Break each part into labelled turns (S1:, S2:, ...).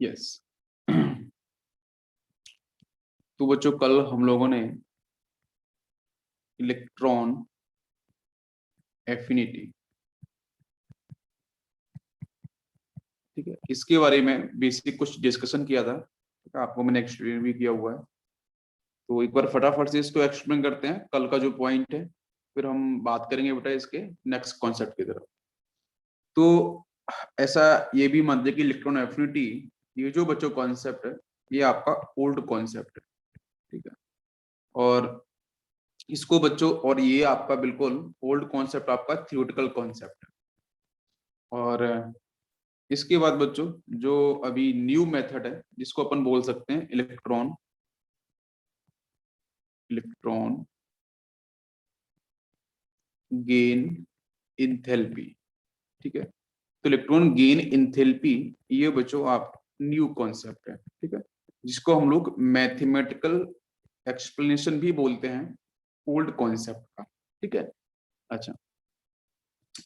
S1: Yes. तो बच्चों कल हम लोगों ने इलेक्ट्रॉन एफिनिटी, ठीक है, इसके बारे में बेसिक कुछ डिस्कशन किया था। ठीक है, आपको मैंने एक्सप्लेन भी किया हुआ है। तो एक बार फटाफट से इसको एक्सप्लेन करते हैं, कल का जो पॉइंट है, फिर हम बात करेंगे बेटा इसके नेक्स्ट कॉन्सेप्ट की तरफ। तो ऐसा ये भी मानते हैं कि इलेक्ट्रॉन एफिनिटी, ये जो बच्चों कॉन्सेप्ट है, ये आपका ओल्ड कॉन्सेप्ट है। ठीक है, और इसको बच्चों, और ये आपका बिल्कुल ओल्ड कॉन्सेप्ट, आपका थियोरेटिकल कॉन्सेप्ट है। और इसके बाद बच्चों जो अभी न्यू मेथड है, जिसको अपन बोल सकते हैं इलेक्ट्रॉन गेन इंथैल्पी। ठीक है, तो इलेक्ट्रॉन गेन इंथैल्पी, ये बच्चों आप न्यू कॉन्सेप्ट है। ठीक है, जिसको हम लोग मैथमेटिकल एक्सप्लेनेशन भी बोलते हैं ओल्ड कॉन्सेप्ट का। ठीक है, अच्छा,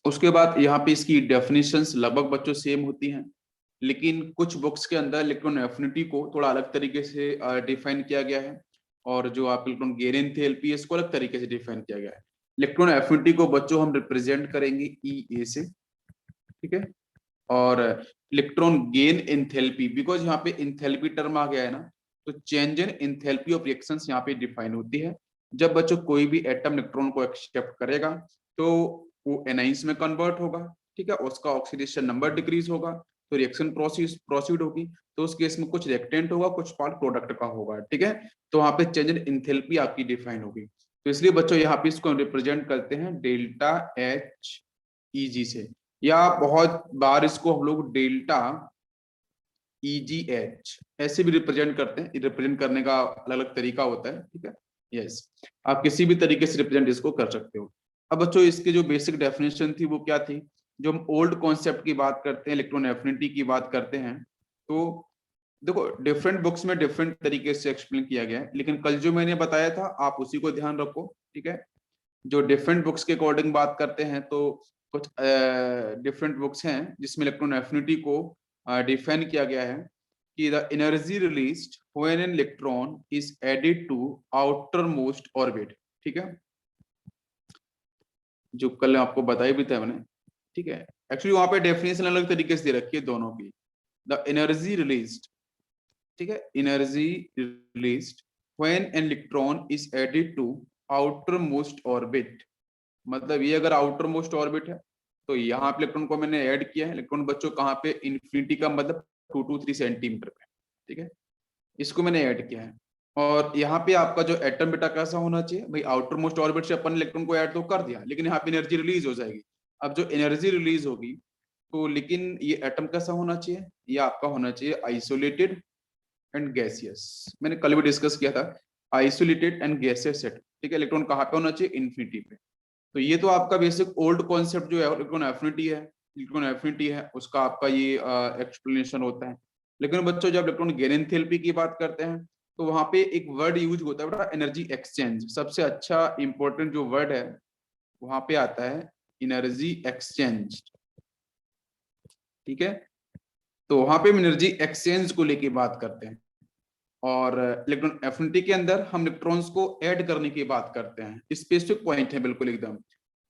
S1: उसके बाद यहाँ पे इसकी डेफिनेशंस लगभग बच्चों सेम होती हैं, लेकिन कुछ बुक्स के अंदर इलेक्ट्रॉन एफिनिटी को थोड़ा अलग तरीके से डिफाइन किया गया है, और जो आप इलेक्ट्रॉन गेन एंथैल्पी, इसको अलग तरीके से डिफाइन किया गया है। इलेक्ट्रॉन एफिनिटी को बच्चों हम रिप्रेजेंट करेंगे ई ए से। ठीक है, और इलेक्ट्रॉन गेन एंथैल्पी, बिकॉज यहाँ पे एंथैल्पी टर्म आ गया है ना, तो change in enthalpy of reactions यहाँ पे डिफाइन होती है। जब बच्चों कोई भी एटम इलेक्ट्रॉन को एक्सेप्ट करेगा तो वो एनाइंस में कन्वर्ट होगा। ठीक है, उसका ऑक्सीडेशन नंबर डिक्रीज होगा, तो रिएक्शन प्रोसीड होगी। तो उस केस में कुछ रिएक्टेंट होगा, कुछ पार्ट प्रोडक्ट का होगा। ठीक है, तो वहां पे चेंज इन एंथैल्पी आपकी डिफाइन होगी। तो इसलिए बच्चों यहाँ पे इसको रिप्रेजेंट करते हैं डेल्टा एच ई जी से, या बहुत बार इसको हम लोग डेल्टा EGH ऐसे भी रिप्रेजेंट करते हैं। रिप्रेजेंट करने का अलग अलग तरीका होता है। ठीक है, यस, आप किसी भी तरीके से रिप्रेजेंट इसको कर सकते हो। अब बच्चों इसके जो बेसिक डेफिनेशन थी वो क्या थी? जो हम ओल्ड कॉन्सेप्ट की बात करते हैं, इलेक्ट्रॉन एफिनिटी की बात करते हैं, तो देखो डिफरेंट बुक्स में डिफरेंट तरीके से एक्सप्लेन किया गया है, लेकिन कल जो मैंने बताया था आप उसी को ध्यान रखो। ठीक है, जो डिफरेंट बुक्स के अकॉर्डिंग बात करते हैं, तो कुछ डिफरेंट बुक्स हैं जिसमें इलेक्ट्रॉन एफिनिटी को डिफाइन किया गया है कि the energy released when an electron is added to outermost orbit. ठीक है, जो कल आपको बताई भी था मैंने। ठीक है, एक्चुअली वहां पे डेफिनेशन अलग तरीके से दे रखी है दोनों की। द एनर्जी रिलीज्ड, ठीक है, energy released when an electron is added to outermost orbit, मतलब ये अगर आउटर मोस्ट ऑर्बिट है तो यहाँ पे इलेक्ट्रॉन को मैंने ऐड किया है। इलेक्ट्रॉन बच्चों कहाँ पे? इन्फिनिटी का मतलब 2 to 3 सेंटीमीटर पे। ठीक है, इसको मैंने ऐड किया है। और यहाँ पे आपका जो एटम बेटा कैसा होना चाहिए भाई? आउटर मोस्ट ऑर्बिट से अपन इलेक्ट्रॉन को ऐड तो कर दिया, लेकिन यहाँ पे एनर्जी रिलीज हो जाएगी। अब जो एनर्जी रिलीज होगी, तो लेकिन ये एटम कैसा होना चाहिए? ये आपका होना चाहिए आइसोलेटेड एंड गैसियस। मैंने कल भी डिस्कस किया था, आइसोलेटेड एंड गैसियस सेट। ठीक है, इलेक्ट्रॉन कहाँ पे होना चाहिए? इन्फिनिटी पे। तो ये तो आपका बेसिक ओल्ड कॉन्सेप्ट जो है इलेक्ट्रॉन एफिनिटी है, इलेक्ट्रॉन एफिनिटी है उसका आपका ये एक्सप्लेनेशन होता है। लेकिन बच्चों जब इलेक्ट्रॉन गेन एंथैल्पी की बात करते हैं, तो वहां पे एक वर्ड यूज होता है बेटा, एनर्जी एक्सचेंज। सबसे अच्छा इंपॉर्टेंट जो वर्ड है वहां पे आता है एनर्जी एक्सचेंज। ठीक है, तो वहां पे हम एनर्जी एक्सचेंज को लेके बात करते हैं, और इलेक्ट्रॉन एफिनिटी के अंदर हम इलेक्ट्रॉन्स को ऐड करने की बात करते हैं। स्पेसिफिक पॉइंट है बिल्कुल एकदम,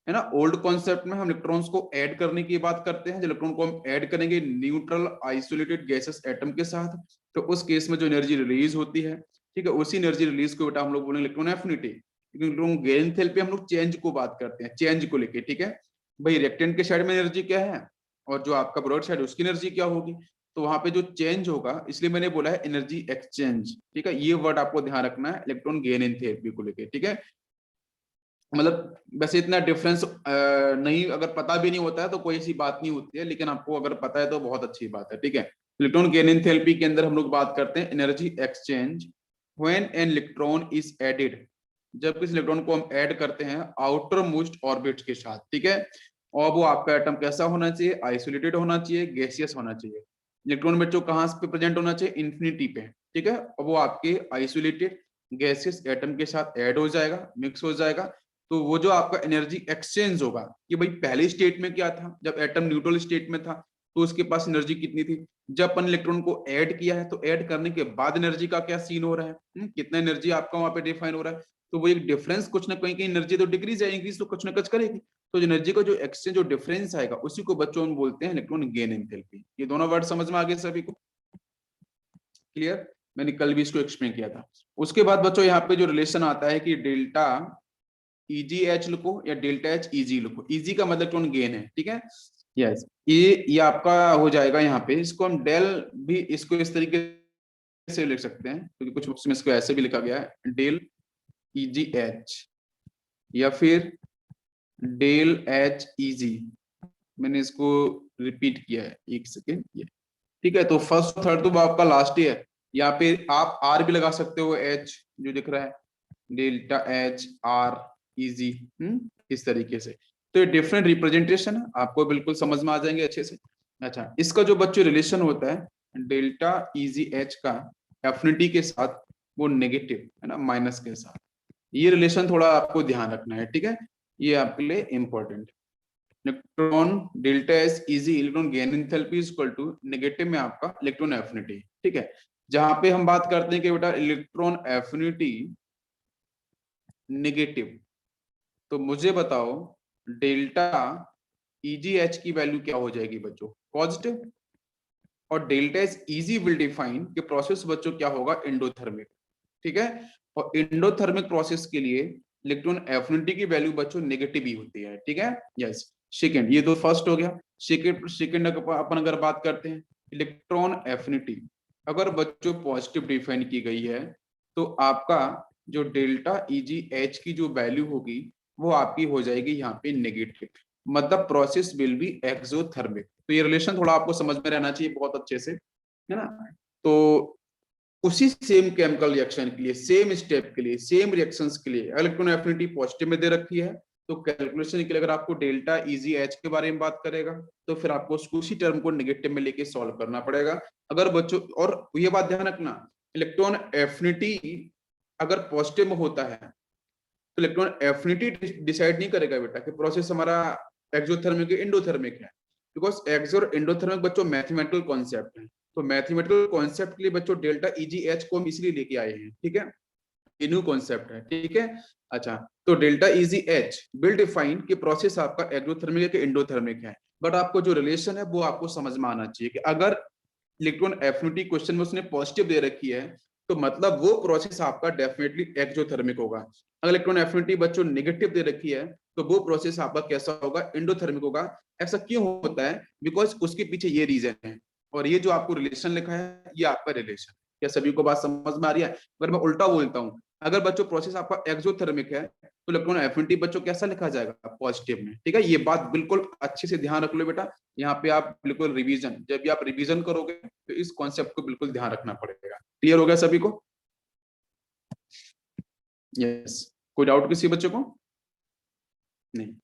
S1: है ना। ओल्ड कॉन्सेप्ट में हम इलेक्ट्रॉन्स को ऐड करने की बात करते हैं। जब इलेक्ट्रॉन को हम ऐड करेंगे न्यूट्रल आइसोलेटेड गैसेस एटम के साथ, तो उस केस में जो एनर्जी रिलीज होती है, ठीक है, उसी एनर्जी रिलीज को बेटा हम लोग बोलेंगे इलेक्ट्रॉन एफिनिटी। लेकिन इलेक्ट्रॉन गेन एंथैल्पी हम लोग चेंज को बात करते हैं, चेंज को लेके। ठीक है भाई, रिएक्टेंट के साइड में एनर्जी क्या है और जो आपका प्रोडक्ट साइड उसकी एनर्जी क्या होगी, तो वहां पे जो चेंज होगा, इसलिए मैंने बोला है एनर्जी एक्सचेंज। ठीक है, ये वर्ड आपको ध्यान रखना है इलेक्ट्रॉन गेन एंथैल्पी को लेके। ठीक है, मतलब वैसे इतना डिफरेंस नहीं, अगर पता भी नहीं होता है तो कोई ऐसी बात नहीं होती है, लेकिन आपको अगर पता है तो बहुत अच्छी बात है। ठीक है, इलेक्ट्रॉन गेन एंथैल्पी के अंदर हम लोग बात करते हैं energy exchange when an electron is added, जब किसी इलेक्ट्रॉन को हम ऐड करते हैं आउटर मोस्ट ऑर्बिट के साथ। ठीक है, और वो आपका एटम कैसा होना चाहिए? आइसोलेटेड होना चाहिए, गैसियस होना चाहिए। इलेक्ट्रॉन बच्चों कहाँ पे प्रेजेंट होना चाहिए? इन्फिनिटी पे। ठीक है, और वो आपके आइसोलेटेड गैसियस एटम के साथ ऐड हो जाएगा, मिक्स हो जाएगा। तो वो जो आपका एनर्जी एक्सचेंज होगा कि भाई पहले स्टेट में क्या था, जब एटम न्यूट्रल स्टेट में था, तो उसके पास एनर्जी कितनी थी। जब अपन इलेक्ट्रॉन को ऐड किया है तो ऐड करने के बाद एनर्जी का क्या सीन हो रहा है, कितना एनर्जी आपका वहां पे डिफाइन हो रहा है। तो वो एक डिफरेंस कुछ ना कहीं एनर्जी तो डिक्रीज या इंक्रीज तो कुछ ना कुछ करेगी। तो एनर्जी का जो एक्सचेंज जो डिफरेंस आएगा उसी को बच्चों हम बोलते हैं इलेक्ट्रॉन गेन एंथैल्पी। ये दोनों वर्ड समझ में आ गए सभी को, क्लियर। मैंने कल भी इसको एक्सप्लेन किया था। उसके बाद बच्चों यहाँ पे जो रिलेशन आता है कि डेल्टा ईजी एच लिखो या डेल्टा एच ईजी लिखो। ईजी का मतलब इलेक्ट्रॉन गेन है, ठीक है। यस, ये आपका हो जाएगा यहाँ पे। इसको हम डेल भी इसको इस तरीके से लिख सकते हैं क्योंकि कुछ बुक्स में इसको ऐसे भी लिखा गया है, डेल ईजी एच या फिर डेल एच ईजी। मैंने इसको रिपीट किया है, एक सेकेंड ये, ठीक है। तो फर्स्ट थर्ड तो आपका लास्ट ही है। यहाँ पे आप आर भी लगा सकते हो, एच जो दिख रहा है, डेल्टा एच आर इजी, इस तरीके से। तो ये डिफरेंट रिप्रेजेंटेशन है, आपको बिल्कुल समझ में आ जाएंगे अच्छे से। अच्छा, इसका जो बच्चों रिलेशन होता है डेल्टा इजी एच का एफिनिटी के साथ, वो नेगेटिव है ना, माइनस के साथ। ये रिलेशन थोड़ा आपको ध्यान रखना है, ठीक है, ये आपके लिए important. Electron delta S EG electron gain enthalpy is equal to negative में आपका इलेक्ट्रॉन एफिनिटी, ठीक है। जहां पे हम बात करते हैं कि बेटा इलेक्ट्रॉन एफिनिटी नेगेटिव, तो मुझे बताओ डेल्टा ईजी एच की वैल्यू क्या हो जाएगी बच्चों, पॉजिटिव। और delta S easy will define कि प्रोसेस बच्चों क्या होगा, एंडोथर्मिक, ठीक है। और एंडोथर्मिक प्रोसेस के लिए इलेक्ट्रॉन एफिनिटी की वैल्यू बच्चों नेगेटिव ही होती है, ठीक है। यस, सेकंड, ये तो फर्स्ट हो गया। सेकंड अपन अगर बात करते हैं इलेक्ट्रॉन एफिनिटी, अगर बच्चों पॉजिटिव डिफाइन की गई है तो आपका जो डेल्टा ईजी एच की जो वैल्यू होगी वो आपकी हो जाएगी यहाँ पे नेगेटिव, मतलब प्रोसेस विल बी एक्सोथर्मिक। तो ये रिलेशन थोड़ा आपको समझ में रहना चाहिए बहुत अच्छे से, है ना। तो उसी सेम केमिकल रिएक्शन के लिए, सेम स्टेप के लिए, सेम रिएक्शंस के लिए इलेक्ट्रॉन एफिनिटी पॉजिटिव में दे रखी है, तो कैलकुलेशन के लिए अगर आपको डेल्टा इजी एच के बारे में बात करेगा तो फिर आपको उसी टर्म को नेगेटिव में लेके सॉल्व करना पड़ेगा। अगर बच्चों, और ये बात ध्यान रखना, इलेक्ट्रॉन एफिनिटी अगर पॉजिटिव में होता है तो इलेक्ट्रॉन एफिनिटी डिसाइड नहीं करेगा बेटा कि प्रोसेस हमारा एक्सोथर्मिक है एंडोथर्मिक है, बिकॉज एक्सो और एंडोथर्मिक बच्चों मैथमेटिकल कॉन्सेप्ट है। तो मैथमेटिकल कॉन्सेप्ट के लिए बच्चों डेल्टा ईजी एच को हम इसलिए लेके आए हैं, ठीक है, ये न्यू कॉन्सेप्ट है, ठीक है। अच्छा, तो delta EG H will define कि प्रोसेस आपका एक्सोथर्मिक है कि एंडोथर्मिक है। बट आपको जो रिलेशन है वो आपको समझ में आना चाहिए कि अगर इलेक्ट्रॉन एफिनिटी क्वेश्चन में उसने पॉजिटिव दे रखी है तो मतलब वो प्रोसेस आपका डेफिनेटली एक्सोथर्मिक होगा। अगर इलेक्ट्रॉन एफिनिटी बच्चों नेगेटिव दे रखी है तो वो प्रोसेस आपका कैसा होगा, एंडोथर्मिक होगा। ऐसा क्यों होता है, बिकॉज उसके पीछे ये रीजन है। और ये जो आपको रिलेशन लिखा है ये आपका रिलेशन, क्या सभी को बात समझ में आ रही है। अगर मैं उल्टा बोलता हूँ, अगर बच्चों प्रोसेस आपका एक्सोथर्मिक है तो इलेक्ट्रॉन एफिनिटी बच्चों कैसा लिखा जाएगा, पॉजिटिव में, ठीक है। ये बात बिल्कुल अच्छे से ध्यान रख लो बेटा। यहाँ पे आप बिल्कुल रिवीजन, जब भी आप रिवीजन करोगे तो इस कॉन्सेप्ट को बिल्कुल ध्यान रखना पड़ेगा। क्लियर हो गया सभी को? यस, कोई डाउट किसी बच्चों को? नहीं।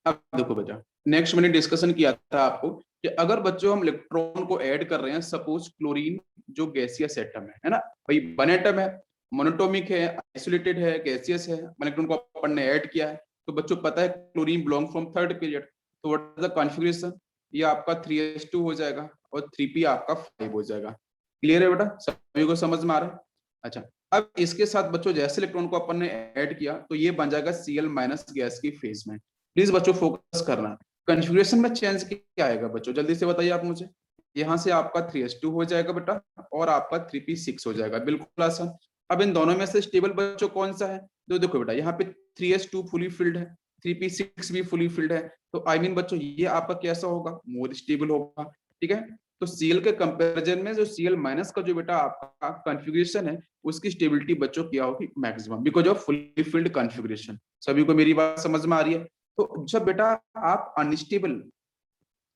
S1: अब देखो बेटा, नेक्स्ट मैंने डिस्कशन किया था आपको कि अगर बच्चों हम इलेक्ट्रॉन को ऐड कर रहे हैं, सपोज क्लोरीन जो गैसियस एटम है ना भाई, वन एटम है, मोनोटोमिक है, आइसोलेटेड है, गैसियस है, इलेक्ट्रॉन को अपन ने ऐड किया है, तो बच्चों पता है chlorine belong from third period, तो व्हाट इज द कॉन्फ़िगरेशन, ये आपका 3s2 हो जाएगा और 3p आपका 5 हो जाएगा। क्लियर है बेटा, सभी को समझ में आ रहा है? अच्छा, अब इसके साथ बच्चों जैसे इलेक्ट्रॉन को अपन ने ऐड किया तो ये बन जाएगा Cl माइनस गैस की फेज में। प्लीज बच्चों फोकस करना, कॉन्फ़िगरेशन में चेंज क्या आएगा बच्चों, जल्दी से बताइए आप मुझे। यहाँ से आपका 3s2 हो जाएगा बेटा और आपका 3p6 हो जाएगा, बिल्कुल आसान। अब इन दोनों में से स्टेबल बच्चों कौन सा है, तो देखो बेटा यहाँ पे 3s2 फुली फिल्ड है, 3p6 भी फुली फिल्ड है, तो आई मीन बच्चों ये आपका कैसा होगा, मोर स्टेबल होगा, ठीक है। तो Cl के कंपैरिजन में जो Cl माइनस का जो बेटा आपका कॉन्फ़िगरेशन है उसकी स्टेबिलिटी बच्चों क्या होगी, maximum, because of fully filled configuration. सभी को मेरी बात समझ में आ रही है? तो जब बेटा आप अनस्टेबल,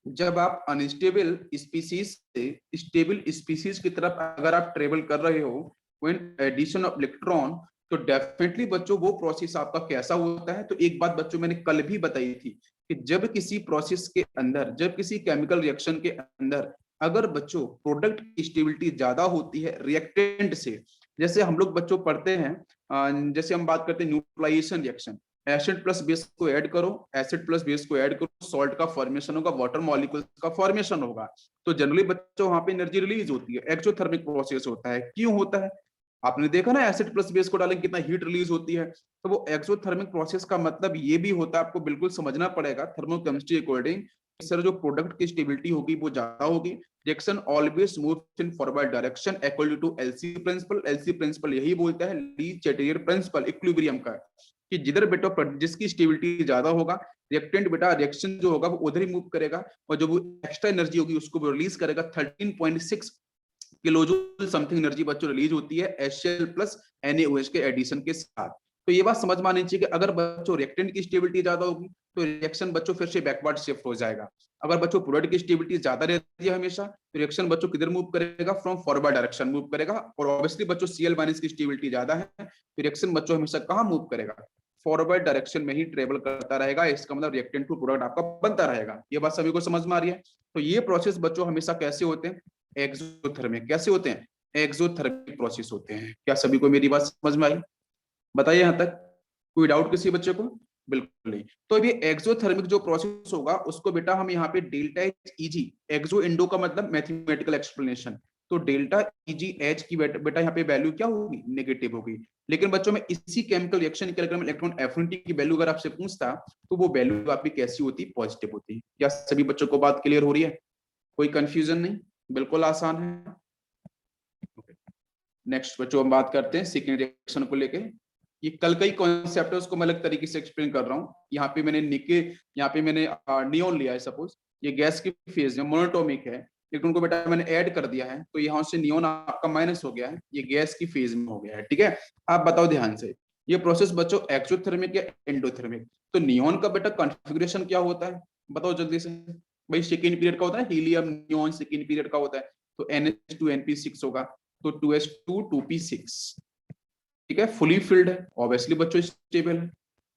S1: जब आप अनस्टेबल स्पीसीज से स्टेबल स्पीसीज की तरफ अगर आप ट्रेवल कर रहे हो व्हेन एडिशन ऑफ इलेक्ट्रॉन, तो डेफिनेटली बच्चों वो प्रोसेस आपका कैसा होता है। तो एक बात बच्चों मैंने कल भी बताई थी कि जब किसी प्रोसेस के अंदर, जब किसी केमिकल रिएक्शन के अंदर अगर बच्चों प्रोडक्ट की स्टेबिलिटी ज्यादा होती है रिएक्टेंट से, जैसे हम लोग बच्चों पढ़ते हैं, जैसे हम बात करते हैं neutralisation reaction, acid plus base को ऐड करो, एसिड प्लस बेस को ऐड करो, सॉल्ट का फॉर्मेशन होगा, वाटर मॉलिक्यूल्स का फॉर्मेशन होगा। तो जनरली बच्चों वहां पे एनर्जी रिलीज होती है, एक्सोथर्मिक प्रोसेस होता है। क्यों होता है? आपने देखा ना एसिड प्लस बेस को डालेंगे कितना हीट रिलीज होती है। तो वो एक्सोथर्मिक प्रोसेस का मतलब ये भी होता है, आपको बिल्कुल समझना पड़ेगा थर्मोकेमिस्ट्री अकॉर्डिंग। सर जो प्रोडक्ट की स्टेबिलिटी होगी वो ज्यादा होगी, reaction always moves in forward direction according to LC principle. LC principle यही बोलता है, ली चैटेरियर प्रिंसिपल इक्विलिब्रियम का, कि जिधर बेटा जिसकी स्टेबिलिटी ज्यादा होगा, रिएक्टेंट बेटा रिएक्शन जो होगा वो उधर ही मूव करेगा, और जो वो एक्स्ट्रा एनर्जी होगी उसको वो रिलीज करेगा। 13.6 किलोजूल समथिंग एनर्जी बच्चों रिलीज होती है HCl प्लस NaOH के एडिशन के साथ। तो ये बात समझ में आनी चाहिए कि अगर बच्चों रिएक्टेंट की स्टेबिलिटी ज्यादा होगी तो रिएक्शन बच्चों फिर से बैकवर्ड शिफ्ट हो जाएगा। अगर बच्चों प्रोडक्ट की स्टेबिलिटी ज्यादा रहती है हमेशा, तो रिएक्शन बच्चों किधर मूव करेगा? फ्रॉम फॉरवर्ड डायरेक्शन मूव करेगा। और ऑब्वियसली बच्चों Cl माइनस की स्टेबिलिटी ज्यादा है, तो रिएक्शन बच्चों हमेशा कहाँ मूव करेगा? फॉरवर्ड डायरेक्शन में ही ट्रेवल करता रहेगा। इसका मतलब रिएक्टेंट टू प्रोडक्ट आपका बनता रहेगा। ये बात सभी को समझ में आ रही है? तो ये प्रोसेस बच्चों हमेशा कैसे होते हैं? एक्सोथर्मिक। कैसे होते हैं? एक्सोथर्मिक प्रोसेस होते हैं। क्या सभी को मेरी बात समझ में आई? बताइए यहां तक कोई डाउट किसी बच्चे को? बिल्कुल नहीं। तो ये एक्सोथर्मिक जो प्रोसेस होगा उसको बेटा हम यहाँ पे डेल्टा एच ईजी, एक्सो इंडो का मतलब मैथमेटिकल एक्सप्लेनेशन, तो डेल्टा ईजी एच की बेटा यहाँ पे वैल्यू क्या होगी? नेगेटिव होगी। लेकिन बच्चों में इसी केमिकल रिएक्शन के अगर इलेक्ट्रॉन एफिनिटी की वैल्यू अगर आपसे पूछता तो वो वैल्यू आपकी कैसी होती? पॉजिटिव होती। क्या सभी बच्चों को बात क्लियर हो रही है? कोई कंफ्यूजन नहीं? बिल्कुल आसान है। नेक्स्ट बच्चों हम बात करते हैं सेकेंड रिएक्शन को लेके। ये कल का ही कॉन्सेप्ट है, उसको मैं अलग तरीके से एक्सप्लेन कर रहा हूँ। यहाँ पे मैंने यहाँ पे मैंने नियोन लिया है। सपोज ये गैस की फेज है, मोनोटोमिक है, लेकिन उनको बेटा मैंने ऐड कर दिया है, तो यहाँ से नियोन आपका माइनस हो गया है, ये गैस की फेज में हो गया है। ठीक है, आप बताओ ध्यान से, ये प्रोसेस बच्चों एक्सोथर्मिक या एंडोथर्मिक? तो नियोन का बेटा कॉन्फ़िगरेशन क्या होता है? बताओ जल्दी से। भाई सेकेंड पीरियड का होता है हीलियम नियोन, सेकेंड पीरियड का होता है, तो NH2 NP6 होगा, तो 2s2 2p6। ठीक है, फुली फिल्ड है, ऑब्वियसली बच्चों स्टेबल है।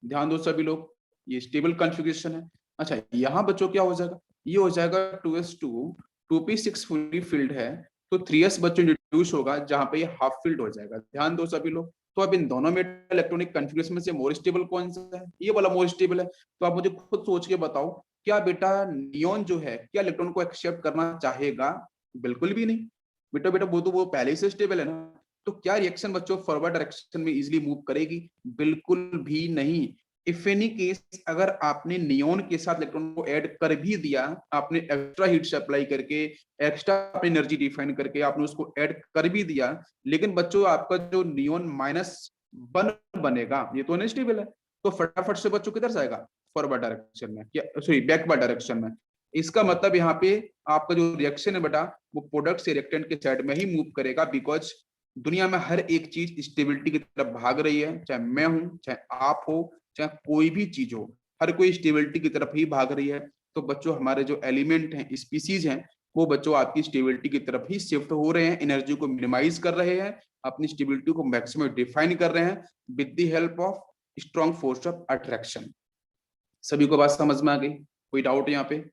S1: ध्यान दो सभी लोग, ये स्टेबल कॉन्फ़िगरेशन है। अच्छा यहाँ बच्चों क्या हो जाएगा? ये हो जाएगा 2s2 2p6 फुली फिल्ड है, तो 3s बच्चों रिड्यूस होगा, जहां पे ये हाफ फिल्ड हो जाएगा। ध्यान दो सभी लोग। तो अब इन दोनों में इलेक्ट्रॉनिक कॉन्फ़िगरेशन में से मोर स्टेबल कौन सा है? ये वाला मोर स्टेबल है। तो आप मुझे खुद सोच के बताओ, क्या बेटा नियोन जो है क्या इलेक्ट्रॉन को एक्सेप्ट करना चाहेगा? बिल्कुल भी नहीं। बेटा बेटा वो तो वो पहले से स्टेबल है ना। तो क्या रिएक्शन बच्चों फॉरवर्ड डायरेक्शन में इजीली मूव करेगी? बिल्कुल भी नहीं। इफ एनी केस अगर आपने नियोन के साथ इलेक्ट्रॉन को ऐड कर भी दिया, आपने एक्स्ट्रा हीट सप्लाई करके, एक्स्ट्रा अपनी एनर्जी डिफाइन करके आपने उसको ऐड कर भी दिया, लेकिन बच्चों आपका जो नियोन -1 बनेगा, ये तो अनस्टेबल है, तो फटाफट से बच्चों किधर जाएगा? फॉरवर्ड डायरेक्शन में, क्या सॉरी बैकवर्ड डायरेक्शन में। इसका मतलब यहाँ पे आपका जो रिएक्शन है बेटा, वो प्रोडक्ट से रिएक्टेंट के साइड में ही मूव करेगा, बिकॉज दुनिया में हर एक चीज स्टेबिलिटी की तरफ भाग रही है। चाहे मैं हूं, चाहे आप हो, चाहे कोई भी चीज हो, हर कोई स्टेबिलिटी की तरफ ही भाग रही है। तो बच्चों हमारे जो एलिमेंट हैं, स्पीसीज हैं, वो बच्चों आपकी स्टेबिलिटी की तरफ ही शिफ्ट हो रहे हैं, एनर्जी को मिनिमाइज कर रहे हैं, अपनी स्टेबिलिटी को मैक्सिमम डिफाइन कर रहे हैं with the help of strong force of attraction. सभी को बात समझ में आ गई? कोई डाउट यहाँ पे?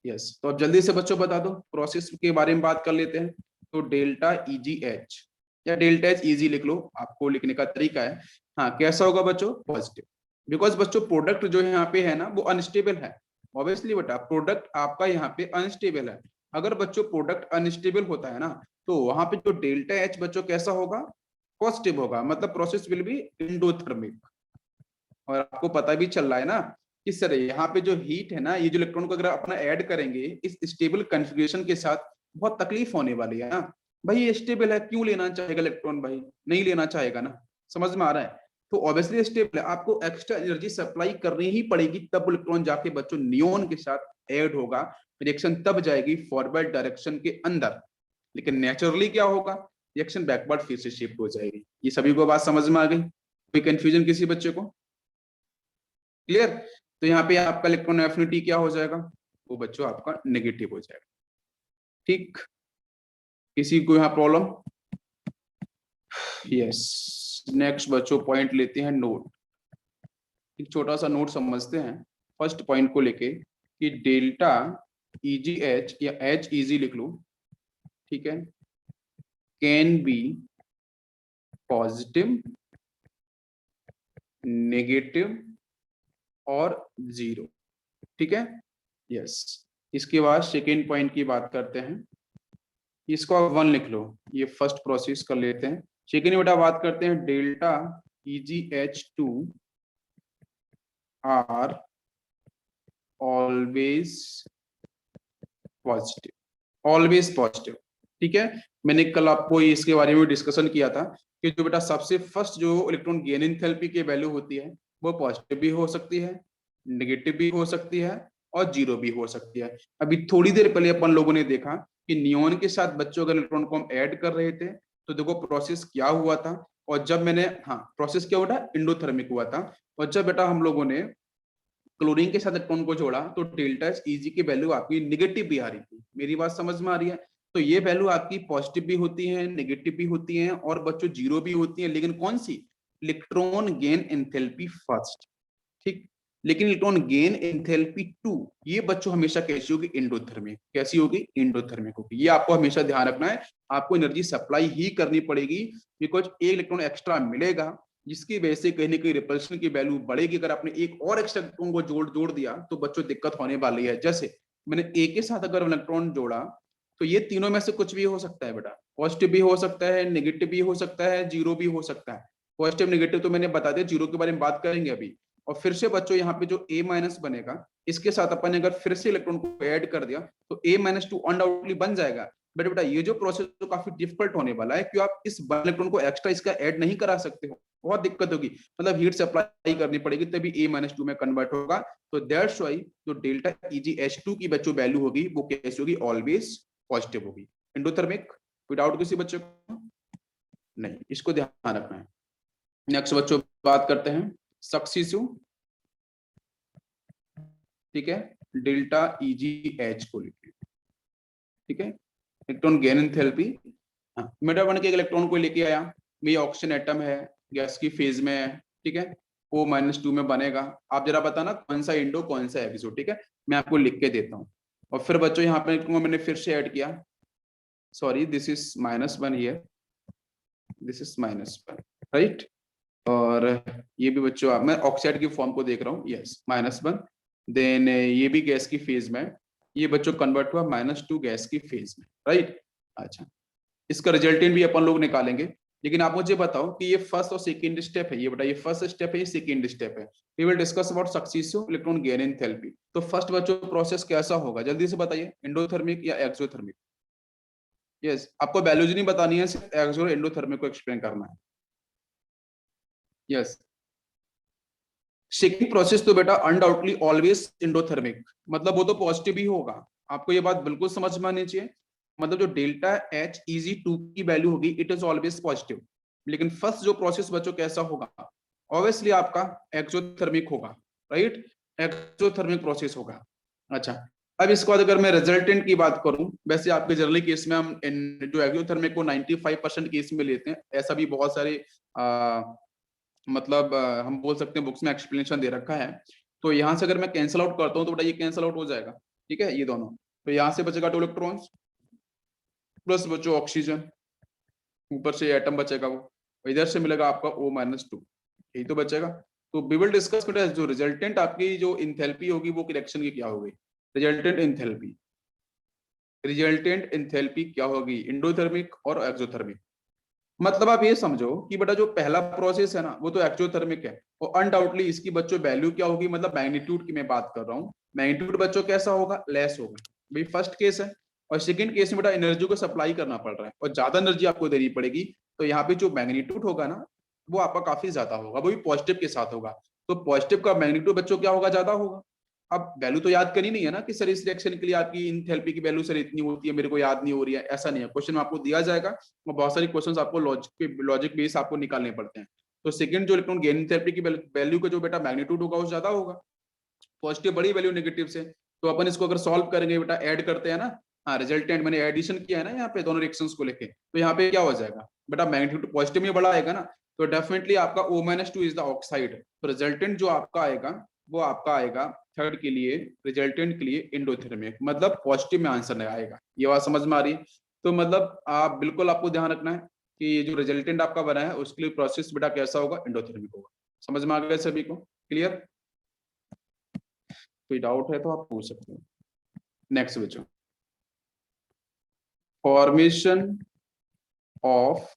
S1: यस। तो अब जल्दी से बच्चों बता दो, प्रोसेस के बारे में बात कर लेते हैं। तो डेल्टा ईजी एच या डेल्टा एच इजी लिख लो, आपको लिखने का तरीका है। हाँ कैसा होगा बच्चों? पॉजिटिव। बिकॉज बच्चों प्रोडक्ट जो यहाँ पे है ना वो अनस्टेबल है। ऑब्वियसली बेटा प्रोडक्ट आपका यहाँ पे अनस्टेबल है। अगर बच्चों प्रोडक्ट अनस्टेबल होता है ना, तो वहां पे जो डेल्टा एच बच्चों कैसा होगा? पॉजिटिव होगा, मतलब प्रोसेस विल बी इंडोथर्मिक। और आपको पता भी चल रहा है ना कि सर यहाँ पे जो हीट है ना, ये जो इलेक्ट्रॉन को अगर अपना ऐड करेंगे इस स्टेबल कॉन्फ़िगरेशन के साथ, बहुत तकलीफ होने वाली है ना। भाई ये स्टेबल है, क्यों लेना चाहेगा इलेक्ट्रॉन? भाई नहीं लेना चाहेगा ना। समझ में आ रहा है? तो ऑब्वियसली स्टेबल है, आपको एक्स्ट्रा एनर्जी सप्लाई करनी ही पड़ेगी, तब इलेक्ट्रॉन जाके बच्चों नियोन के साथ ऐड होगा, रिएक्शन तब जाएगी फॉरवर्ड डायरेक्शन के अंदर। लेकिन नेचुरली क्या होगा? रिएक्शन बैकवर्ड फिर से शिफ्ट हो जाएगी। ये सभी को बात समझ में आ गई? कोई कंफ्यूजन किसी बच्चे को? क्लियर? तो यहाँ पे आपका इलेक्ट्रॉन एफिनिटी क्या हो जाएगा? वो बच्चों आपका नेगेटिव हो जाएगा। ठीक, किसी को यहाँ प्रॉब्लम? यस। नेक्स्ट बच्चों पॉइंट लेते हैं नोट। एक छोटा सा नोट समझते हैं फर्स्ट पॉइंट को लेके, कि डेल्टा ईजी एच या एच इजी लिख लो, ठीक है, कैन बी पॉजिटिव, नेगेटिव और 0, ठीक है। यस, इसके बाद सेकेंड पॉइंट की बात करते हैं, इसको आप 1 लिख लो, ये फर्स्ट प्रोसेस कर लेते हैं। सेकेंड बेटा बात करते हैं delta EgH2 are always positive, always positive, ठीक है। मैंने कल आपको इसके बारे में डिस्कशन किया था कि जो बेटा सबसे फर्स्ट जो इलेक्ट्रॉन गेन एंथैल्पी की वैल्यू होती है वो पॉजिटिव भी हो सकती है, नेगेटिव भी हो सकती है और 0 भी हो सकती है। अभी थोड़ी देर पहले अपन लोगों ने देखा कि नियॉन के साथ बच्चों के इलेक्ट्रॉन को हम ऐड कर रहे थे, तो देखो प्रोसेस क्या हुआ था। और जब मैंने, हाँ प्रोसेस क्या हुआ था, एंडोथर्मिक हुआ था। और जब बेटा हम लोगों ने क्लोरीन के साथ इलेक्ट्रॉन को जोड़ा तो डेल्टा Eg की वैल्यू आपकी निगेटिव भी आ रही थी। मेरी बात समझ में आ रही है? तो ये वैल्यू आपकी पॉजिटिव भी होती है, नेगेटिव भी होती है और बच्चों 0 भी होती है, लेकिन कौन सी? इलेक्ट्रॉन गेन एंथैल्पी फर्स्ट, ठीक। लेकिन इलेक्ट्रॉन गेन एंथैल्पी 2 ये बच्चों हमेशा कैसी होगी? एंडोथर्मिक। कैसी होगी? एंडोथर्मिक होगी। ये आपको हमेशा ध्यान रखना है, आपको एनर्जी सप्लाई ही करनी पड़ेगी, बिकॉज एक इलेक्ट्रॉन एक्स्ट्रा मिलेगा जिसकी वजह से कहीं ना कहीं रिपल्शन की वैल्यू बढ़ेगी। अगर आपने एक और एक्स्ट्रा इलेक्ट्रॉन को जोड़ दिया तो बच्चों दिक्कत होने वाली है। जैसे मैंने ए के साथ अगर इलेक्ट्रॉन जोड़ा तो ये तीनों में से कुछ भी हो सकता है बेटा, पॉजिटिव भी हो सकता है, नेगेटिव भी हो सकता है, 0 भी हो सकता है। पॉजिटिव नेगेटिव तो मैंने बता दिया, 0 के बारे में बात करेंगे अभी। और फिर से बच्चों यहाँ पे जो A माइनस बनेगा, इसके साथ अपन ने अगर फिर से इलेक्ट्रॉन को ऐड कर दिया तो A-2 अनडाउटली बन जाएगा। बट बेटा ये जो प्रोसेस तो काफी डिफिकल्ट होने वाला है, क्योंकि आप इस इलेक्ट्रॉन को एक्स्ट्रा इसका ऐड नहीं करा सकते हो, बहुत दिक्कत होगी। मतलब हीट सप्लाई करनी पड़ेगी तभी A-2 में कन्वर्ट होगा। तो दैट्स व्हाई जो डेल्टा EgH2 की बच्चों वैल्यू होगी वो कैसी होगी? ऑलवेज पॉजिटिव होगी। एंडोथर्मिक, विदाउट किसी बच्चे को नहीं, इसको ध्यान रखना है। नेक्स्ट बच्चों बात करते हैं सक्सेसिव, ठीक है, डेल्टा EgH को लिखिए, ठीक है। इलेक्ट्रॉन गेन एंथैल्पी, मेटा बन के इलेक्ट्रॉन को लेके आया, ये ऑक्सीजन एटम है, गैस की फेज में है, ठीक है, O-2 में बनेगा। आप जरा बताना कौन सा इंडो कौन सा एक्सो, ठीक है, मैं आपको लिख के देता हूँ। और फिर बच्चों यहाँ पे मैंने फिर से ऐड किया, sorry this is -1 here, this is -1, right. और ये भी बच्चों मैं ऑक्साइड की फॉर्म को देख रहा हूँ, यस -1। देन ये भी गैस की फेज में, ये बच्चों कन्वर्ट हुआ -2 गैस की फेज में, राइट। अच्छा, इसका रिजल्टेंट भी अपन लोग निकालेंगे। लेकिन आप मुझे बताओ कि ये फर्स्ट और सेकंड स्टेप है, ये बेटा ये फर्स्ट स्टेप है, ये सेकंड स्टेप है। We will discuss about successive electron gain enthalpy. तो फर्स्ट बच्चों प्रोसेस कैसा होगा जल्दी से बताइए, एंडोथर्मिक या एक्सोथर्मिक? यस, आपको वैल्यूज नहीं बतानी है, सिर्फ एक्सो और एंडोथर्मिक को एक्सप्लेन करना है। यस, सेकंड प्रोसेस तो बेटा अनडाउटली ऑलवेज एंडोथर्मिक, मतलब वो तो पॉजिटिव ही होगा। आपको ये बात बिल्कुल समझ में आनी चाहिए। मतलब जो डेल्टा Heg2 की वैल्यू होगी इट इज ऑलवेज पॉजिटिव। लेकिन फर्स्ट जो प्रोसेस बच्चों कैसा होगा? ऑब्वियसली आपका एक्सोथर्मिक होगा, राइट, एक्सोथर्मिक प्रोसेस होगा। अच्छा, अब इसके बाद अगर मैं रिजल्टेंट की बात करूं, वैसे आपके जनरली केस में हम जो एक्सोथर्मिक को 95% केस में लेते हैं, ऐसा भी बहुत सारे मतलब हम बोल सकते हैं बुक्स में एक्सप्लेनेशन दे रखा है। तो यहाँ से अगर मैं कैंसिल आउट करता हूँ तो बेटा ये कैंसिल आउट हो जाएगा, ठीक है, ये दोनों। तो यहाँ से बचेगा 2 इलेक्ट्रॉन्स प्लस बचो ऑक्सीजन, ऊपर से एटम बचेगा, वो इधर से मिलेगा आपका O-2, यही तो बचेगा। तो वी विल डिस्कस बेटा जो रिजल्टेंट आपकी जो इंथैल्पी होगी वो रिएक्शन की क्या होगी? रिजल्टेंट इंथैल्पी, रिजल्टेंट इंथैल्पी क्या होगी? एंडोथर्मिक और एक्सोथर्मिक। मतलब आप ये समझो कि बेटा जो पहला प्रोसेस है ना वो तो एक्सोथर्मिक है, और अनडाउटली इसकी बच्चों वैल्यू क्या होगी? मतलब मैग्नीट्यूड की मैं बात कर रहा हूँ, मैग्नीट्यूड बच्चों कैसा होगा? लेस होगा। भाई फर्स्ट केस है। और सेकंड केस में बेटा एनर्जी को सप्लाई करना पड़ रहा है और ज्यादा एनर्जी आपको देनी पड़ेगी, तो यहाँ पे जो मैग्नीट्यूड होगा ना वो आपका काफी ज्यादा होगा, वो भी पॉजिटिव के साथ होगा। तो पॉजिटिव का मैग्नीट्यूड बच्चों क्या होगा? ज्यादा होगा। अब वैल्यू तो याद करनी नहीं है ना कि सर इस रिएक्शन के लिए आपकी इंथैल्पी की वैल्यू सर इतनी होती है, मेरे को याद नहीं हो रही है, ऐसा नहीं है। क्वेश्चन आपको दिया जाएगा और बहुत सारे क्वेश्चंस आपको लॉजिक बेस आपको निकालने पड़ते हैं। तो सेकंड जो इलेक्ट्रॉन गेन थेरेपी की वैल्यू का जो बेटा मैग्नीट्यूड होगा वो ज्यादा होगा, पॉजिटिव बड़ी वैल्यू नेगेटिव से। तो अपन इसको अगर सॉल्व करेंगे बेटा, ऐड करते हैं ना, हाँ रिजल्टेंट मैंने एडिशन किया है ना यहाँ पे दोनों रिएक्शंस को लेके, तो यहाँ पे क्या हो जाएगा बेटा? मैग्नीट्यूड पॉजिटिव में बड़ा आएगा ना, तो डेफिनेटली आपका O-2 इज द ऑक्साइड। तो रिजल्टेंट जो आपका आएगा वो आपका आएगा थर्ड के लिए, रिजल्टेंट के लिए एंडोथर्मिक, मतलब पॉजिटिव में आंसर नहीं आएगा। ये बात समझ में आ रही है? तो मतलब आप बिल्कुल आपको ध्यान रखना है कि ये जो रिजल्टेंट आपका बना है उसके लिए प्रोसेस बेटा कैसा होगा? एंडोथर्मिक होगा। समझ में आ गया सभी को? क्लियर? कोई डाउट है तो आप पूछ सकते हो। नेक्स्ट बच्चों, formation of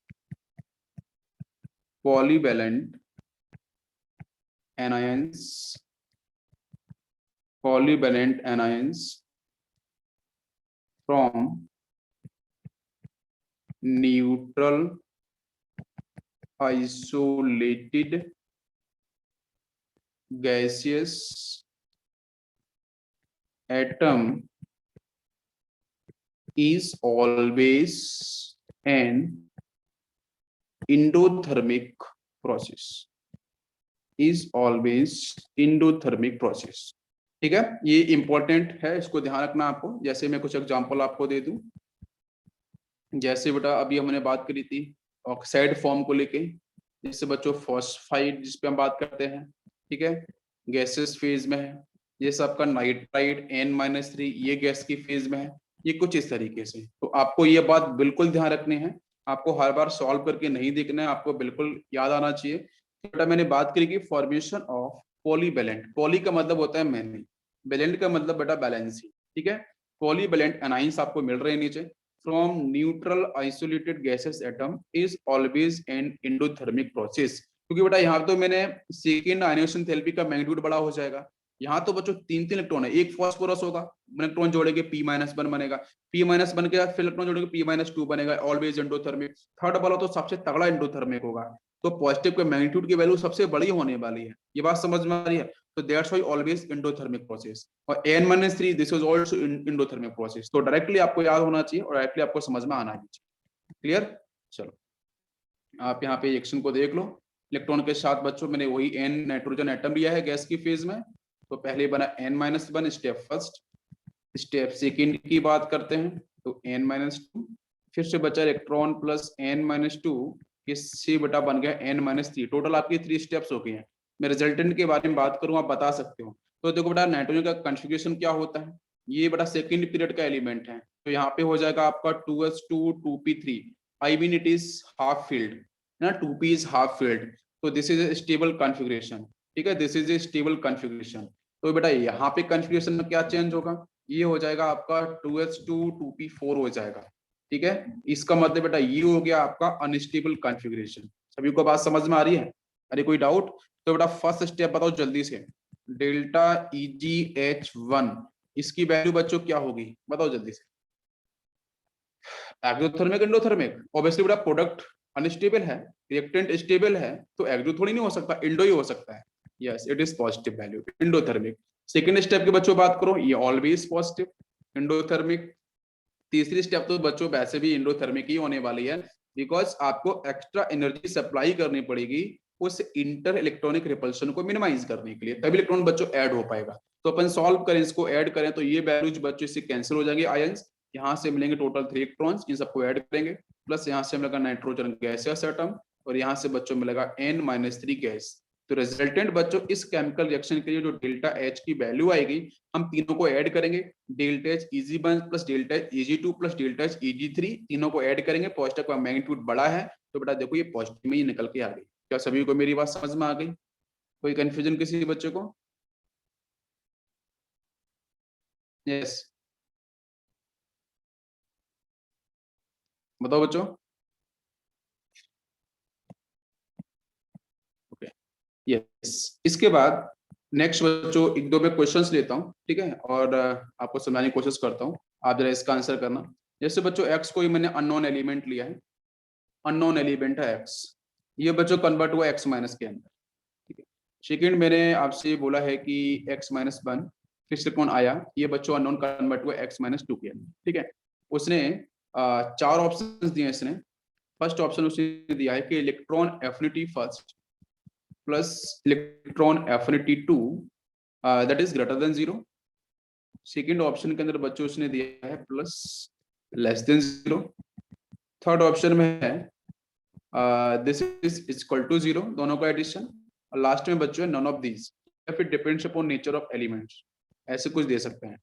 S1: polyvalent anions, polyvalent anions from neutral isolated gaseous atom is always an endothermic process, is always endothermic process। ठीक है, ये इंपॉर्टेंट है, इसको ध्यान रखना आपको। जैसे मैं कुछ एग्जांपल आपको दे दूं, जैसे बेटा अभी हमने बात करी थी ऑक्साइड फॉर्म को लेके, जिससे बच्चों फॉस्फाइड जिस पे हम बात करते हैं, ठीक है, गैसेस फेज में है। ये सबका नाइट्राइड N-3 ये गैस की फेज में है। ये कुछ इस तरीके से, तो आपको ये बात बिल्कुल ध्यान रखनी है, आपको हर बार सॉल्व करके नहीं देखना है, आपको बिल्कुल याद आना चाहिए। बेटा मैंने बात करी कि फॉर्मेशन ऑफ पॉलीवैलेंट, पॉली का मतलब होता है मैनी, वैलेंट का मतलब बेटा बैलेंसी, ठीक है। पॉलीवैलेंट एनाइंस आपको मिल रहे हैं नीचे, from neutral isolated gaseous atom is always an endothermic process। क्योंकि बेटा यहाँ तो मैंने सेकेंड आयनाइजेशन थेरेपी का मैग्नीट्यूड बड़ा हो जाएगा। यहाँ तो बच्चों तीन तीन इलेक्ट्रॉन है, एक फॉस्फोरस होगा, इलेक्ट्रॉन जोड़ेंगे P-1 बनेगा, P- बन के फिर इलेक्ट्रॉन जोड़ेंगे P-2 बनेगा, ऑलवेज एंडोथर्मिक। थर्ड वाला तो सबसे तगड़ा एंडोथर्मिक होगा, तो पॉजिटिव के मैग्नीट्यूड की वैल्यू सबसे बड़ी होने वाली है। ये बात समझ में आ रही है? तो that's why always endothermic process. और N-3 this is also endothermic process. तो डायरेक्टली आपको याद होना चाहिए और डायरेक्टली आपको समझ में आना चाहिए। क्लियर? चलो आप यहाँ पे रिएक्शन को देख लो। इलेक्ट्रॉन के साथ बच्चों मैंने वही N नाइट्रोजन एटम लिया है गैस की फेज में, तो पहले बना N-1 step first. Step second की बात करते हैं तो N-2, फिर से बचा इलेक्ट्रॉन प्लस N-2, इससे बटा बन गया N-3। टोटल आपकी 3 स्टेप्स हो गई हैं। मैं रिजल्टेंट के बारे में बात करूं, आप बता सकते हो। तो देखो बेटा नाइट्रोजन का कॉन्फ़िगरेशन क्या होता है, ये बटा सेकंड पीरियड का एलिमेंट है, तो यहाँ पे हो जाएगा आपका 2s2 2p3। I mean it is half field ना, 2p इज हाफ फील्ड, तो this is a stable configuration. ठीक है, this is a stable configuration. तो बेटा यहाँ पे कॉन्फ़िगरेशन में क्या चेंज होगा, ये हो जाएगा आपका 2s2 2p4 हो जाएगा। ठीक है, इसका मतलब बेटा ये हो गया आपका अनस्टेबल कॉन्फ़िगरेशन। सभी को बात समझ में आ रही है? अरे कोई डाउट? तो बेटा फर्स्ट स्टेप बताओ जल्दी से, डेल्टा EgH1 इसकी वैल्यू बच्चों क्या होगी, बताओ जल्दी से। एक्सोथर्मिक एंडोथर्मिक, ऑब्वियसली बेटा प्रोडक्ट अनस्टेबल है, रिएक्टेंट स्टेबल है, तो एक्सो थोड़ी नहीं हो सकता, इंडो ही हो सकता है। Yes it is positive value endothermic. Second step के बच्चों बात करो, ये ऑलवेज पॉजिटिव एंडोथर्मिक। तीसरी स्टेप तो बच्चों वैसे भी एंडोथर्मिक ही होने वाली है, बिकॉज आपको एक्स्ट्रा एनर्जी सप्लाई करनी पड़ेगी उस इंटर इलेक्ट्रॉनिक रिपल्शन को मिनिमाइज करने के लिए, तभी इलेक्ट्रॉन बच्चों ऐड हो पाएगा। तो अपन सॉल्व करें, इसको ऐड करें तो ये वैल्यूज बच्चों इससे कैंसिल हो जाएंगे, आयंस यहाँ से मिलेंगे टोटल 3 इलेक्ट्रॉन्स, इन सबको ऐड करेंगे, प्लस यहाँ से मिलेगा नाइट्रोजन गैसियस एटम, और यहाँ से बच्चों मिलेगा N-3 गैस। तो रिजल्टेंट बच्चों इस केमिकल रिएक्शन के लिए जो डेल्टा H की वैल्यू आएगी, हम तीनों को ऐड करेंगे, delta H Eg1 plus delta H Eg2 plus delta H Eg3, तीनों को ऐड करेंगे, पॉजिटिव का मैग्नीट्यूड बड़ा है, तो बेटा देखो ये पॉजिटिव में ही निकल के आ गई। क्या सभी को मेरी बात समझ में आ गई? कोई कंफ्यूजन किसी बच्चे को? यस बताओ बच्चों। ओके यस, इसके बाद नेक्स्ट बच्चों एक दो मैं क्वेश्चंस लेता हूं, ठीक है, और आपको समझाने की कोशिश करता हूं, आप जरा इसका आंसर करना। जैसे बच्चों एक्स को ही मैंने अननोन एलिमेंट लिया है, अननोन एलिमेंट है एक्स, ये बच्चों कन्वर्ट हुआ एक्स माइनस के अंदर, ठीक है। सेकेंड मैंने आपसे ये बोला है कि x-1 फिर से कौन आया, ये बच्चों अननोन कन्वर्ट हुआ x-2 के अंदर, ठीक है। उसने चार ऑप्शंस दिए इसने। फर्स्ट ऑप्शन उसने दिया है कि electron affinity first plus electron affinity 2 that is greater than 0। Second option के अंदर बच्चों उसने दिया है plus less than 0। Third option में है दिस इज इक्वल टू 0, दोनों का एडिशन। और लास्ट में बच्चों है नन ऑफ दीज, या फिर depends upon nature of elements, ऐसे कुछ दे सकते हैं।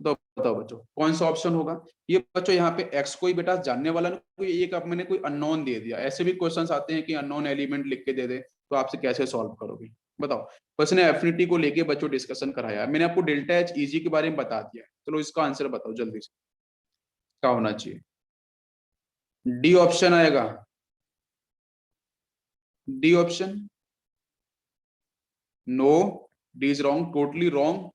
S1: तो बताओ बच्चों कौन सा ऑप्शन होगा। ये बच्चों यहाँ पे एक्स कोई बेटा जानने वाला नहीं, कोई एक मैंने कोई अननोन दे दिया, ऐसे भी क्वेश्चंस आते हैं कि अननोन एलिमेंट लिख के दे दे, तो आपसे कैसे सॉल्व करोगे। बताओ। बस ने एफिनिटी को लेके बच्चों डिस्कशन कराया, मैंने आपको डेल्टा एच इजी के बारे में बता दिया, चलो इसका आंसर बताओ जल्दी से, क्या होना चाहिए? डी ऑप्शन आएगा, D option. No, D is wrong, totally wrong.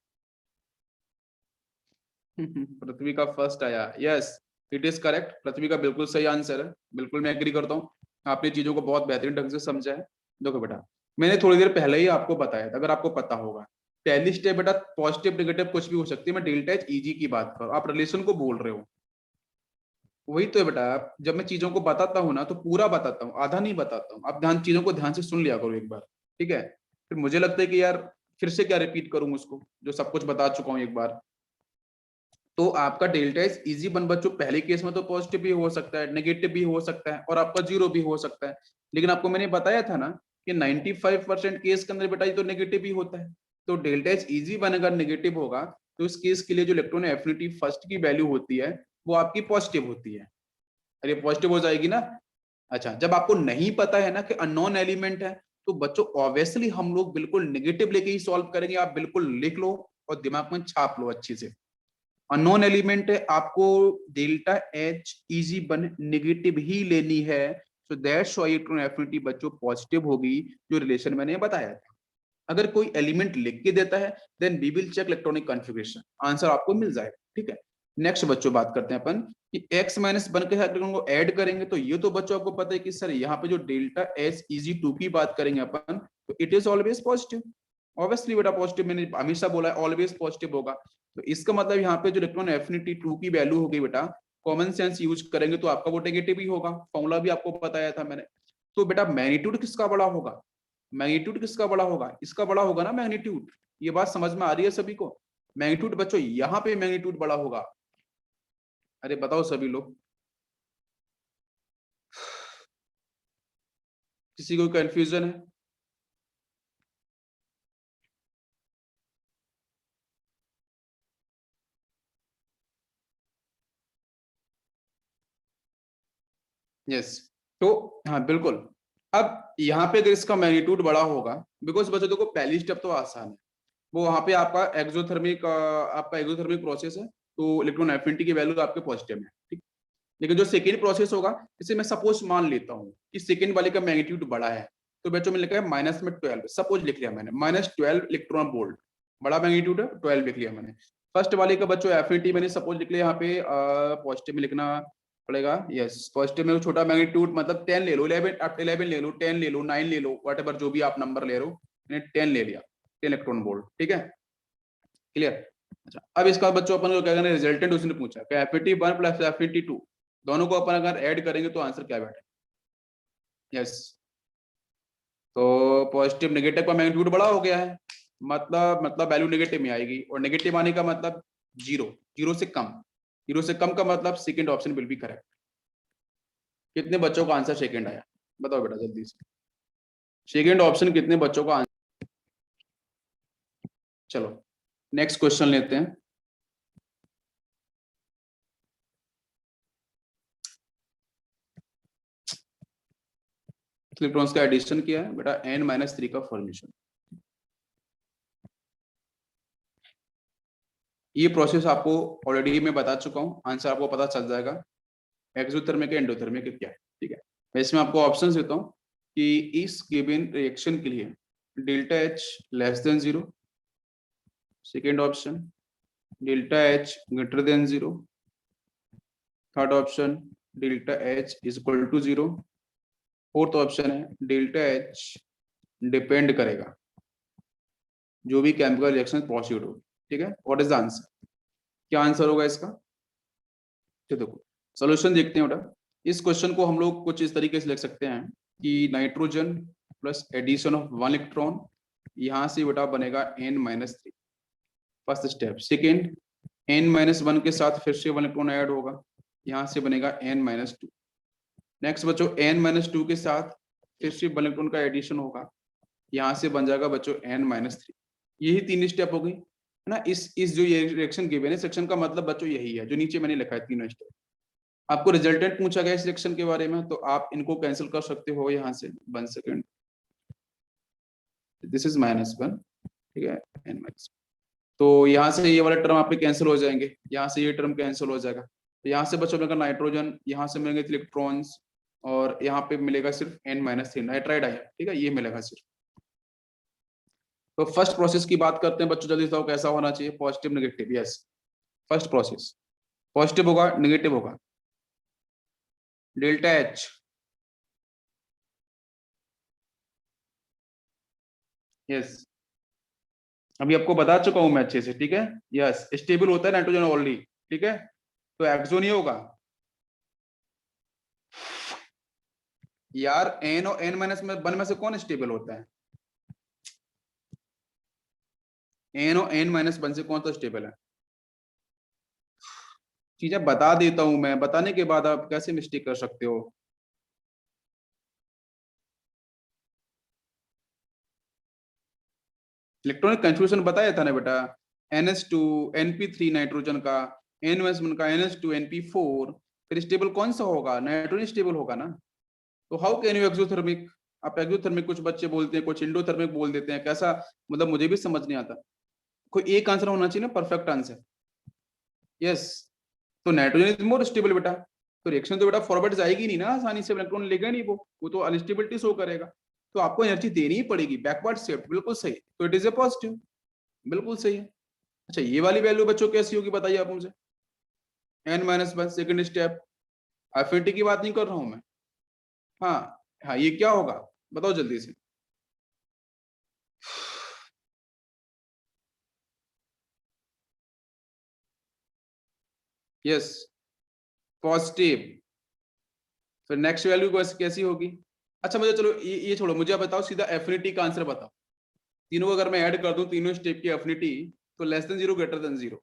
S1: पृथ्वी का फर्स्ट आया, यस इट इज करेक्ट, पृथ्वी का बिल्कुल सही आंसर है, बिल्कुल मैं एग्री करता हूँ, आपने चीजों को बहुत बेहतरीन ढंग से समझा है। देखो बेटा, मैंने थोड़ी देर पहले ही आपको बताया था, अगर आपको पता होगा, पहली स्टेप बेटा पॉजिटिव नेगेटिव कुछ भी हो सकती है, मैं डेल्टा एच ईजी की बात कर, आप रिलेशन को बोल रहे हो, वही तो है बेटा। जब मैं चीजों को बताता हूँ ना तो पूरा बताता हूँ, आधा नहीं बताता हूँ, आप ध्यान चीजों को ध्यान से सुन लिया करो एक बार, ठीक है? फिर मुझे लगता है कि यार फिर से क्या रिपीट करूँ उसको, जो सब कुछ बता चुका हूँ एक बार। तो आपका डेल्टा एच इजी वन बच्चों पहले केस में तो पॉजिटिव भी हो सकता है, नेगेटिव भी हो सकता है, और आपका जीरो भी हो सकता है, लेकिन आपको मैंने बताया था ना कि 95% केस के अंदर बेटा ये तो नेगेटिव ही होता है। तो डेल्टा एच इजी वन अगर नेगेटिव होगा तो इस केस के लिए जो इलेक्ट्रॉन एफिनिटी फर्स्ट की वैल्यू होती है वो आपकी पॉजिटिव होती है। अरे पॉजिटिव हो जाएगी ना। अच्छा, जब आपको नहीं पता है ना कि अननोन एलिमेंट है, तो बच्चों ऑब्वियसली हम लोग बिल्कुल नेगेटिव लेके ही सॉल्व करेंगे, आप बिल्कुल लिख लो और दिमाग में छाप लो अच्छी से। अननोन एलिमेंट है, आपको डेल्टा एच इजी बन नेगेटिव ही लेनी है, so that's why electron affinity बच्चों पॉजिटिव होगी, जो रिलेशन मैंने बताया था। अगर कोई एलिमेंट लिख के देता है then we will check electronic configuration, answer आपको मिल जाएगा, ठीक है? नेक्स्ट बच्चों बात करते हैं अपन कि x माइनस वन के साथ को ऐड करेंगे, तो ये तो बच्चों आपको पता है कि सर यहाँ पे जो डेल्टा एच इजी टू की बात करेंगे अपन, तो it is always positive, obviously बेटा पॉजिटिव, मैंने हमेशा बोला है ऑलवेज पॉजिटिव होगा। तो इसका मतलब यहाँ पे जो इलेक्ट्रॉन एफिनिटी टू की वैल्यू होगी बेटा, कॉमन सेंस यूज करेंगे तो आपका वो नेगेटिव ही होगा, फॉर्मूला भी आपको बताया था मैंने। तो बेटा मैग्नीट्यूड किसका बड़ा होगा? मैग्नीट्यूड किसका बड़ा होगा? इसका बड़ा होगा ना मैग्नीट्यूड। ये बात समझ में आ रही है सभी को? मैग्नीट्यूड बच्चों यहाँ पे मैग्नीट्यूड बड़ा होगा। अरे बताओ सभी लोग, किसी को कंफ्यूजन है? यस, तो हाँ बिल्कुल। अब यहाँ पे अगर इसका मैग्नीट्यूड बड़ा होगा, बिकॉज बच्चों देखो पहली स्टेप तो आसान है, वो वहां पे आपका एक्सोथर्मिक प्रोसेस है, तो इलेक्ट्रॉन एफिनिटी की वैल्यू आपके पॉजिटिव है, ठीक। लेकिन जो सेकेंड प्रोसेस होगा, इसे मैं सपोज मान लेता हूँ कि सेकेंड वाले का मैग्नीट्यूड बड़ा है, तो बच्चों में लिखा है माइनस में 12, सपोज लिख लिया मैंने -12 इलेक्ट्रॉन वोल्ट, बड़ा मैग्नीट्यूड है 12 लिख लिया मैंने। फर्स्ट वाले का बच्चों एफिनिटी मैंने सपोज लिख लिया, यहाँ पे पॉजिटिव में लिखना पड़ेगा, यस पॉजिटिव में छोटा मैग्नीट्यूड मतलब 10 ले लो, 11 आप 11 ले लो, 10 ले लो, 9 ले लो, वट जो भी आप नंबर ले रहे हो, मैंने 10 ले लिया, 10 इलेक्ट्रॉन वोल्ट, ठीक है, क्लियर। अच्छा, अब इसका बच्चों अपन को क्या करना है, रिजल्टेंट उसने पूछा कि एफिनिटी 1 प्लस एफिनिटी 2 दोनों को अपन अगर ऐड करेंगे तो आंसर क्या बैठे? यस, तो पॉजिटिव नेगेटिव का मैग्नीट्यूड बड़ा हो गया है, मतलब वैल्यू नेगेटिव में आएगी, और नेगेटिव आने का मतलब जीरो, जीरो से कम, जीरो से कम का मतलब second option will be correct. कितने बच्चों का आंसर सेकंड आया? बताओ बेटा जल्दी से, सेकंड ऑप्शन कितने बच्चों का आंसर? चलो नेक्स्ट क्वेश्चन लेते हैं। इलेक्ट्रॉन्स का एडिशन किया है बेटा, n-3 का फॉर्मेशन। ये प्रोसेस आपको ऑलरेडी मैं बता चुका हूँ, आंसर आपको पता चल जाएगा, एक्सोथर्मिक एंडोथर्मिक क्या है, ठीक है। मैं इसमें आपको ऑप्शन देता हूँ कि इस गिवन रिएक्शन के लिए delta H less than zero, second option delta H greater than zero, third option delta H is equal to zero, fourth option है डेल्टा एच डिपेंड करेगा जो भी केमिकल रिएक्शन प्रोसीड हो, ठीक है। What is the answer? क्या answer होगा इसका? तो देखो सॉल्यूशन देखते हैं बेटा। इस क्वेश्चन को हम लोग कुछ इस तरीके से लिख सकते हैं कि nitrogen plus addition of one electron, यहां से बेटा बनेगा n-3, first step. Second, n-1 के साथ फिर से वन इलेक्ट्रॉन ऐड होगा, यहाँ से बनेगा n-2। नेक्स्ट बच्चों n-2 के साथ फिर से वन इलेक्ट्रॉन का एडिशन होगा, यहाँ से बन जाएगा बच्चों n-3। यही तीन स्टेप हो गई है ना। इस जो ये रिएक्शन गिवन है सेक्शन का मतलब बच्चों यही है जो नीचे मैंने लिखा है, तीनों स्टेप। आपको रिजल्टेंट पूछा गया इस सेक्शन के बारे में, तो आप इनको कैंसिल कर सकते हो यहाँ से, 1 सेकेंड, दिस इज -1, ठीक है, n-, तो यहाँ से ये वाले टर्म आपके कैंसिल हो जाएंगे, यहाँ से ये टर्म कैंसिल हो जाएगा, तो यहाँ से बच्चों मिलेगा नाइट्रोजन, यहाँ से मिलेंगे इलेक्ट्रॉन्स, और यहाँ पे मिलेगा सिर्फ n-3 नाइट्राइड आयन, ठीक है, ये मिलेगा सिर्फ। तो फर्स्ट प्रोसेस की बात करते हैं बच्चों, जल्दी बताओ कैसा होना चाहिए, positive negative. Yes, first process positive होगा नेगेटिव होगा, डेल्टा एच, यस, अभी आपको बता चुका हूं मैं अच्छे से, ठीक है, यस, स्टेबल होता है नाइट्रोजन ऑलरेडी, ठीक है, तो एक्सो नहीं होगा यार, एन और n-1 में से कौन स्टेबल होता है, एन और n-1 से कौन सा स्टेबल है, चीजें बता देता हूं मैं, बताने के बाद आप कैसे मिस्टेक कर सकते हो। इलेक्ट्रॉनिक कंफ्यूजन बताया था ना बेटा, NH2 NP3 नाइट्रोजन का, n-1 का NH2 NP4, फिर स्टेबल कौन सा होगा, नाइट्रोजन स्टेबल होगा ना। तो हाउ कैन यू एक्सोथर्मिक, आप एक्सोथर्मिक कुछ बच्चे बोलते हैं, कुछ इंडोथर्मिक बोल देते हैं, कैसा, मतलब मुझे भी समझ नहीं आता, कोई एक आंसर होना चाहिए ना, परफेक्ट आंसर। यस, तो नाइट्रोजन इज मोर स्टेबल बेटा, तो रिएक्शन तो बेटा फॉरवर्ड जाएगी नहीं ना आसानी से, इलेक्ट्रॉन लेगा नहीं, वो तो अनस्टेबिलिटी शो करेगा, तो आपको एनर्जी देनी ही पड़ेगी, बैकवर्ड शिफ्ट, बिल्कुल सही, तो इट इज ए पॉजिटिव, बिल्कुल सही है। अच्छा, ये वाली वैल्यू बच्चों कैसी होगी बताइए आप मुझे, n-1 सेकंड स्टेप, एफिनिटी की बात नहीं कर रहा हूं मैं, हाँ हाँ, ये क्या होगा बताओ जल्दी से, यस, पॉजिटिव, फिर नेक्स्ट वैल्यू कैसी होगी। अच्छा मुझे चलो ये छोड़ो, मुझे आप बताओ सीधा एफिनिटी का आंसर बताओ, तीनों को अगर मैं ऐड कर दूं, तीनों स्टेप की एफिनिटी, तो less than zero greater than zero,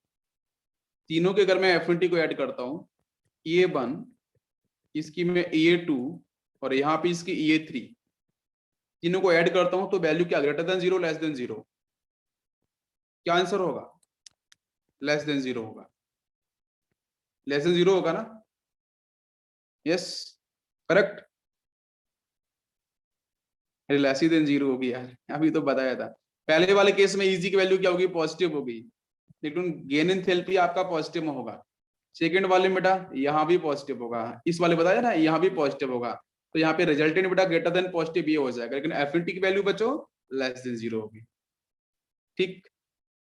S1: तीनों के अगर मैं एफिनिटी को ऐड करता हूं, E1, इसकी मैं E2, और यहाँ पे इसकी E3, तीनों को ऐड करता हूं तो वैल्यू क्या, greater than zero, less than zero, क्या आंसर होगा, लेस देन जीरो होगा, लेस देन जीरो होगा ना, yes, correct, less than zero होगी यार, अभी तो बताया था, पहले वाले केस में इजी की वैल्यू क्या होगी, पॉजिटिव होगी, लेकिन गेन एंथैल्पी आपका पॉजिटिव में होगा, सेकंड वाले में बेटा यहाँ भी पॉजिटिव होगा, इस वाले बताया ना यहाँ भी पॉजिटिव होगा, तो यहाँ पे रिजल्टेंट बेटा ग्रेटर देन पॉजिटिव ये हो जाएगा, लेकिन एफिनिटी की वैल्यू बच्चों लेस देन जीरो होगी, ठीक,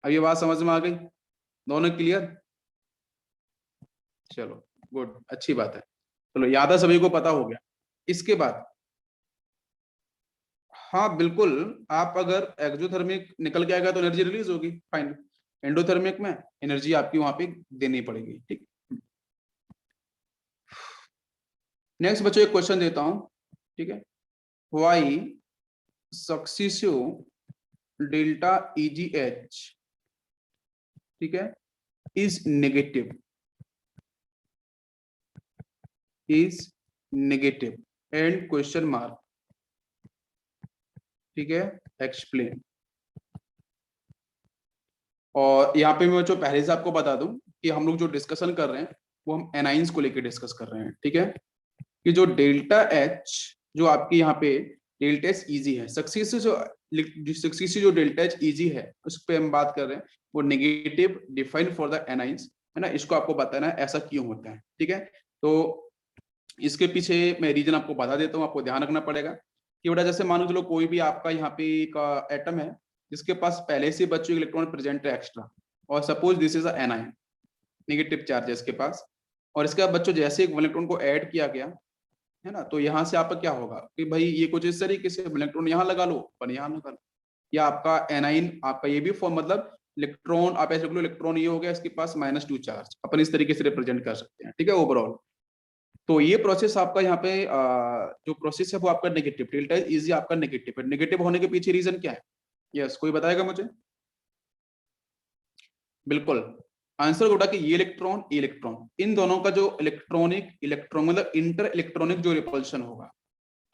S1: अब ये बात समझ में आ गई, दोनों क्लियर, चलो गुड, अच्छी बात है, चलो याद है सभी को, पता हो गया। इसके बाद हाँ बिल्कुल, आप अगर एक्सोथर्मिक निकल के आएगा तो एनर्जी रिलीज होगी, फाइन, एंडोथर्मिक में एनर्जी आपकी वहां पे देनी पड़ेगी, ठीक। नेक्स्ट बच्चों एक क्वेश्चन देता हूं, ठीक है, वाई सक्सेसिव डेल्टा EGH, ठीक है, is negative, is negative and question mark, ठीक है, एक्सप्लेन। और यहाँ पे मैं जो पहले से आपको बता दूं कि हम लोग जो डिस्कशन कर रहे हैं वो हम एनाइंस को लेकर डिस्कस कर रहे हैं, ठीक है, कि जो डेल्टा एच, जो आपकी यहाँ पे डेल्टा एच इजी है, सक्सेसिव जो डेल्टा एच इजी है उस पर हम बात कर रहे हैं, वो negative defined for the anions, है ना, इसको आपको बताना है ऐसा क्यों होता है, ठीक है। तो इसके पीछे मैं रीजन आपको बता देता हूँ, आपको ध्यान रखना पड़ेगा कि बेटा जैसे मान लो चलो कोई भी आपका यहाँ पे एक एटम है जिसके पास पहले से बच्चों इलेक्ट्रॉन प्रेजेंट है एक्स्ट्रा, और suppose this is A9, negative charge है इसके पास, और इसके बाद बच्चों जैसे एक इलेक्ट्रॉन को ऐड किया गया, है ना, तो यहाँ से आपका क्या होगा कि भाई ये कुछ इस तरीके से इलेक्ट्रॉन यहाँ लगा लो पर यहाँ लगा लो, या आपका एनाइन आपका ये भी फॉर्म, मतलब इलेक्ट्रॉन आप ऐसे लो, इलेक्ट्रॉन ये हो गया इसके पास -2 चार्ज, अपन इस तरीके से रिप्रेजेंट कर सकते हैं, ठीक है, ओवरऑल। तो ये प्रोसेस आपका यहाँ पे जो प्रोसेस है वो आपका नेगेटिव, डेल्टा इज आपका नेगेटिव है, नेगेटिव होने के पीछे रीजन क्या है, यस कोई बताएगा मुझे, बिल्कुल, आंसर होगा कि ये इलेक्ट्रॉन इन दोनों का जो इलेक्ट्रॉन मतलब इंटर इलेक्ट्रॉनिक जो रिपल्शन होगा,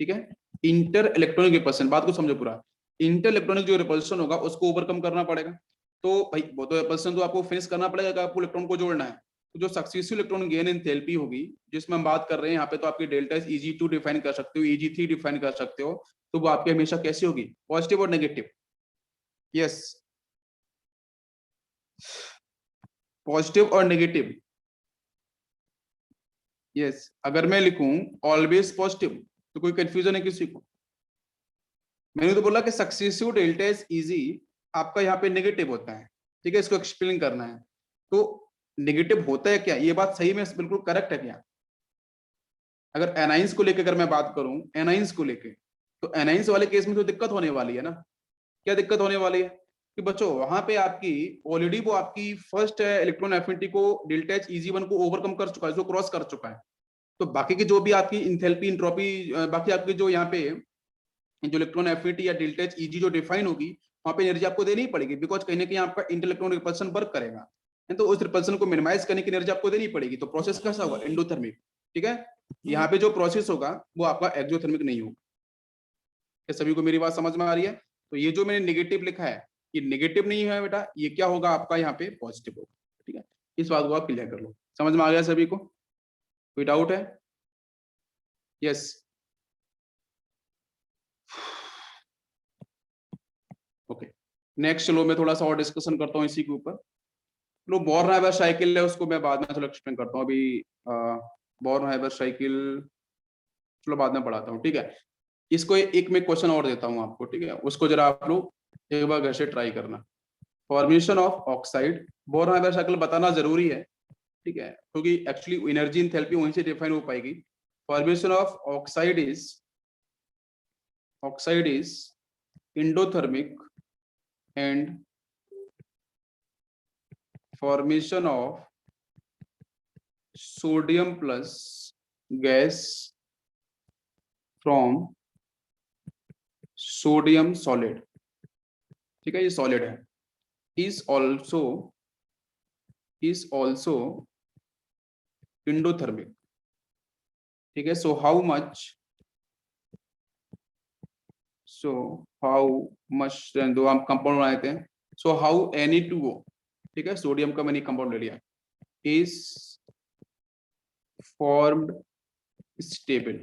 S1: ठीक है, इंटर इलेक्ट्रॉनिक रिपल्शन, बात को समझो पूरा, इंटर इलेक्ट्रॉनिक जो रिपल्शन होगा उसको ओवरकम करना पड़ेगा, तो भाई वो तो रिपल्शन तो आपको फिनिश करना पड़ेगा, आपको इलेक्ट्रॉन को जोड़ना है, तो जो सक्सेसिव इलेक्ट्रॉन गेन एंथैल्पी होगी जिसमें हम बात कर रहे हैं यहाँ पे, तो आपकी डेल्टा Eg2 डिफाइन कर सकते हो, Eg3 डिफाइन कर सकते हो, तो वो आपकी हमेशा कैसी होगी, पॉजिटिव और नेगेटिव, यस, पॉजिटिव और नेगेटिव। यस, अगर मैं लिखूं ऑलवेज पॉजिटिव तो कोई कंफ्यूजन है किसी को? मैंने तो बोला कि सक्सेसिव डेल्टा इज इजी आपका यहाँ पे नेगेटिव होता है, ठीक है, इसको एक्सप्लेन करना है। तो नेगेटिव होता है क्या, ये बात सही में बिल्कुल करेक्ट है क्या? अगर एनाइंस को लेकर अगर मैं बात करूं, एनाइंस को लेकर, तो एनाइंस वाले केस में तो दिक्कत होने वाली है ना। क्या दिक्कत होने वाली है कि बच्चों वहां पे आपकी ऑलरेडी वो आपकी फर्स्ट इलेक्ट्रॉन एफिनिटी को डेल्टा एच इजी वन को ओवरकम कर चुका है, जो क्रॉस कर चुका है। तो बाकी की जो भी आपकी इंथैल्पी इंट्रोपी बाकी आपकी जो यहाँ पे जो इलेक्ट्रॉन एफिनिटी या डेल्टा एच ईजी जो डिफाइन होगी, वहां पे एनर्जी आपको देनी ही पड़ेगी, बिकॉज कहीं ना कहीं आपका इंटर इलेक्ट्रॉन रिपल्सन वर्क करेगा, तो उस रिपल्सन को मिनिमाइज करने की एनर्जी आपको देनी पड़ेगी। तो प्रोसेस कैसा होगा, एंडोथर्मिक, ठीक है। यहाँ पे जो प्रोसेस होगा वो आपका एक्सोथर्मिक नहीं होगा। क्या सभी को मेरी बात समझ में आ रही है? तो ये जो मैंने नेगेटिव लिखा है, ये नेगेटिव नहीं है बेटा, ये क्या होगा आपका यहाँ पे पॉजिटिव होगा, ठीक है। इस बात को आप क्लियर कर लो, समझ में आ गया सभी को? कोई डाउट है? Yes, okay. नेक्स्ट चलो मैं थोड़ा सा और डिस्कशन करता हूँ इसी के ऊपर। लो बॉर्न हाइबर साइकिल है, उसको मैं बाद में चलो एक्सप्लेन करता हूँ। अभी बॉर्न हाइबर साइकिल चलो बाद में पढ़ाता हूँ, ठीक है। इसको एक मैं क्वेश्चन और देता हूँ आपको, ठीक है, उसको जरा आप लोग एक बार घर से ट्राई करना। Formation of oxide, boron Haber cycle बताना जरूरी है, ठीक है, क्योंकि एक्चुअली एनर्जी इंथैल्पी वहीं से डिफाइन हो पाएगी। Formation of oxide is endothermic and formation of sodium plus gas from sodium solid, ठीक है, ये सॉलिड है, is also endothermic, ठीक है। so how much दो हम कंपाउंड बनाए थे, so how Na2O, ठीक है, सोडियम का मैंने कंपाउंड ले लिया, is formed stable,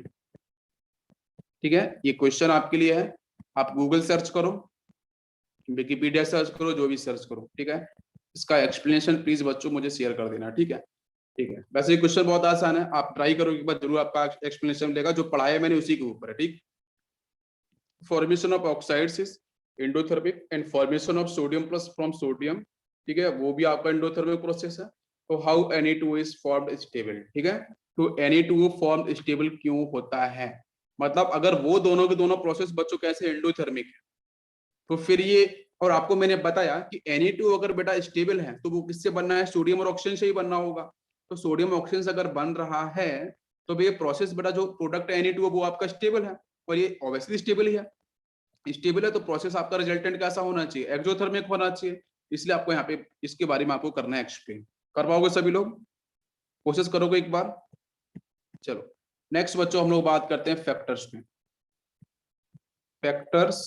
S1: ठीक है। ये क्वेश्चन आपके लिए है, आप गूगल सर्च करो, विकिपीडिया सर्च करो, जो भी सर्च करो, ठीक है। इसका एक्सप्लेनेशन प्लीज बच्चों मुझे शेयर कर देना, ठीक है, ठीक है। वैसे ये क्वेश्चन बहुत आसान है, आप ट्राई करो एक बार जरूर, आपका एक्सप्लेनेशन मिलेगा, जो पढ़ाया मैंने उसी के ऊपर है, ठीक। Formation of oxides is endothermic and formation of sodium plus from sodium, ठीक है, वो भी आपका एंडोथर्मिक प्रोसेस है। तो how Na2O is formed stable, ठीक है। तो Na2O फॉर्म स्टेबल क्यों होता है, मतलब अगर वो दोनों के दोनों प्रोसेस बच्चों कैसे एंडोथर्मिक है, तो फिर ये, और आपको मैंने बताया कि Na2 अगर बेटा स्टेबल है तो वो किससे बनना है, सोडियम और ऑक्सीजन से ही बनना होगा। तो सोडियम ऑक्सीजन अगर बन रहा है तो ये प्रोसेस बेटा जो प्रोडक्ट है Na2 वो आपका स्टेबल है, और ये ऑब्वियसली स्टेबल ही है। स्टेबल है तो प्रोसेस आपका रिजल्टेंट कैसा होना चाहिए, एक्सोथर्मिक होना चाहिए। इसलिए आपको यहाँ पे इसके बारे में आपको करना है एक्सप्लेन। कर पाओगे सभी लोग? कोशिश करोगे एक बार? चलो नेक्स्ट बच्चों हम लोग बात करते हैं फैक्टर्स में। फैक्टर्स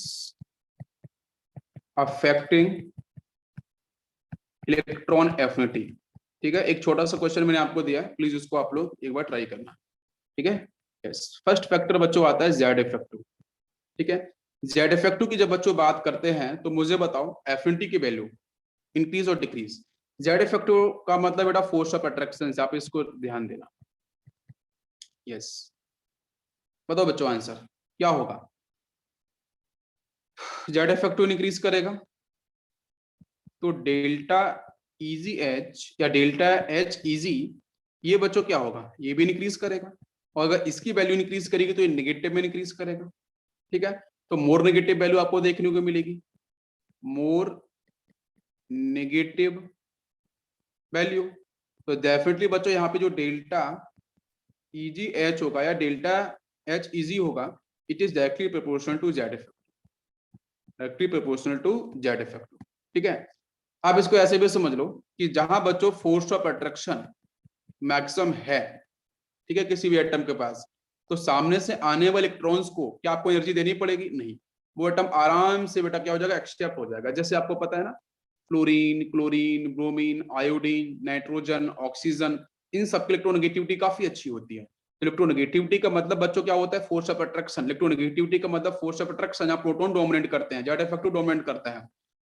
S1: अफेक्टिंग इलेक्ट्रॉन एफिनिटी, ठीक है। एक छोटा सा क्वेश्चन मैंने आपको दिया है, प्लीज उसको आप लोग एक बार ट्राई करना, ठीक है। यस, फर्स्ट फैक्टर बच्चों आता है जेड इफेक्टिव, ठीक है। जेड इफेक्टिव की जब बच्चों बात करते हैं तो मुझे बताओ एफिनिटी की वैल्यू इंक्रीज और डिक्रीज। जेड इफेक्टिव का मतलब बेटा फोर्स ऑफ अट्रैक्शन, आप इसको ध्यान देना। यस, बताओ बच्चों आंसर क्या होगा? जेड इफेक्टिव इंक्रीज करेगा तो डेल्टा इजी एच या डेल्टा एच इजी, ये बच्चों क्या होगा, ये भी इंक्रीज करेगा। और अगर इसकी वैल्यू इंक्रीज करेगी तो ये नेगेटिव में इंक्रीज करेगा, ठीक है। तो मोर नेगेटिव वैल्यू आपको देखने को मिलेगी, मोर नेगेटिव वैल्यू। तो डेफिनेटली बच्चों यहाँ पे जो डेल्टा इजी एच होगा या डेल्टा एच इजी होगा, it is directly proportional to Z effect, directly proportional to Z effect, ठीक है। आप इसको ऐसे भी समझ लो कि जहां बच्चों फोर्स ऑफ अट्रैक्शन मैक्सिमम है, ठीक है, किसी भी एटम के पास, तो सामने से आने वाले इलेक्ट्रॉन्स को क्या आपको एनर्जी देनी पड़ेगी? नहीं, वो एटम आराम से बेटा क्या हो जाएगा, एक्सटेप हो जाएगा। जैसे आपको पता है ना, fluorine, chlorine, bromine, iodine, nitrogen, oxygen, इन सबकी इलेक्ट्रोनेगेटिविटी काफी अच्छी होती है। इलेक्ट्रोनेगेटिविटी का मतलब बच्चों क्या होता है, फोर्स ऑफ अट्रैक्शन। इलेक्ट्रोनेगेटिविटी का मतलब फोर्स ऑफ अट्रैक्शन, यहाँ प्रोटॉन डोमिनेट करते हैं, जेड इफेक्टिव डोमिनेट करता है।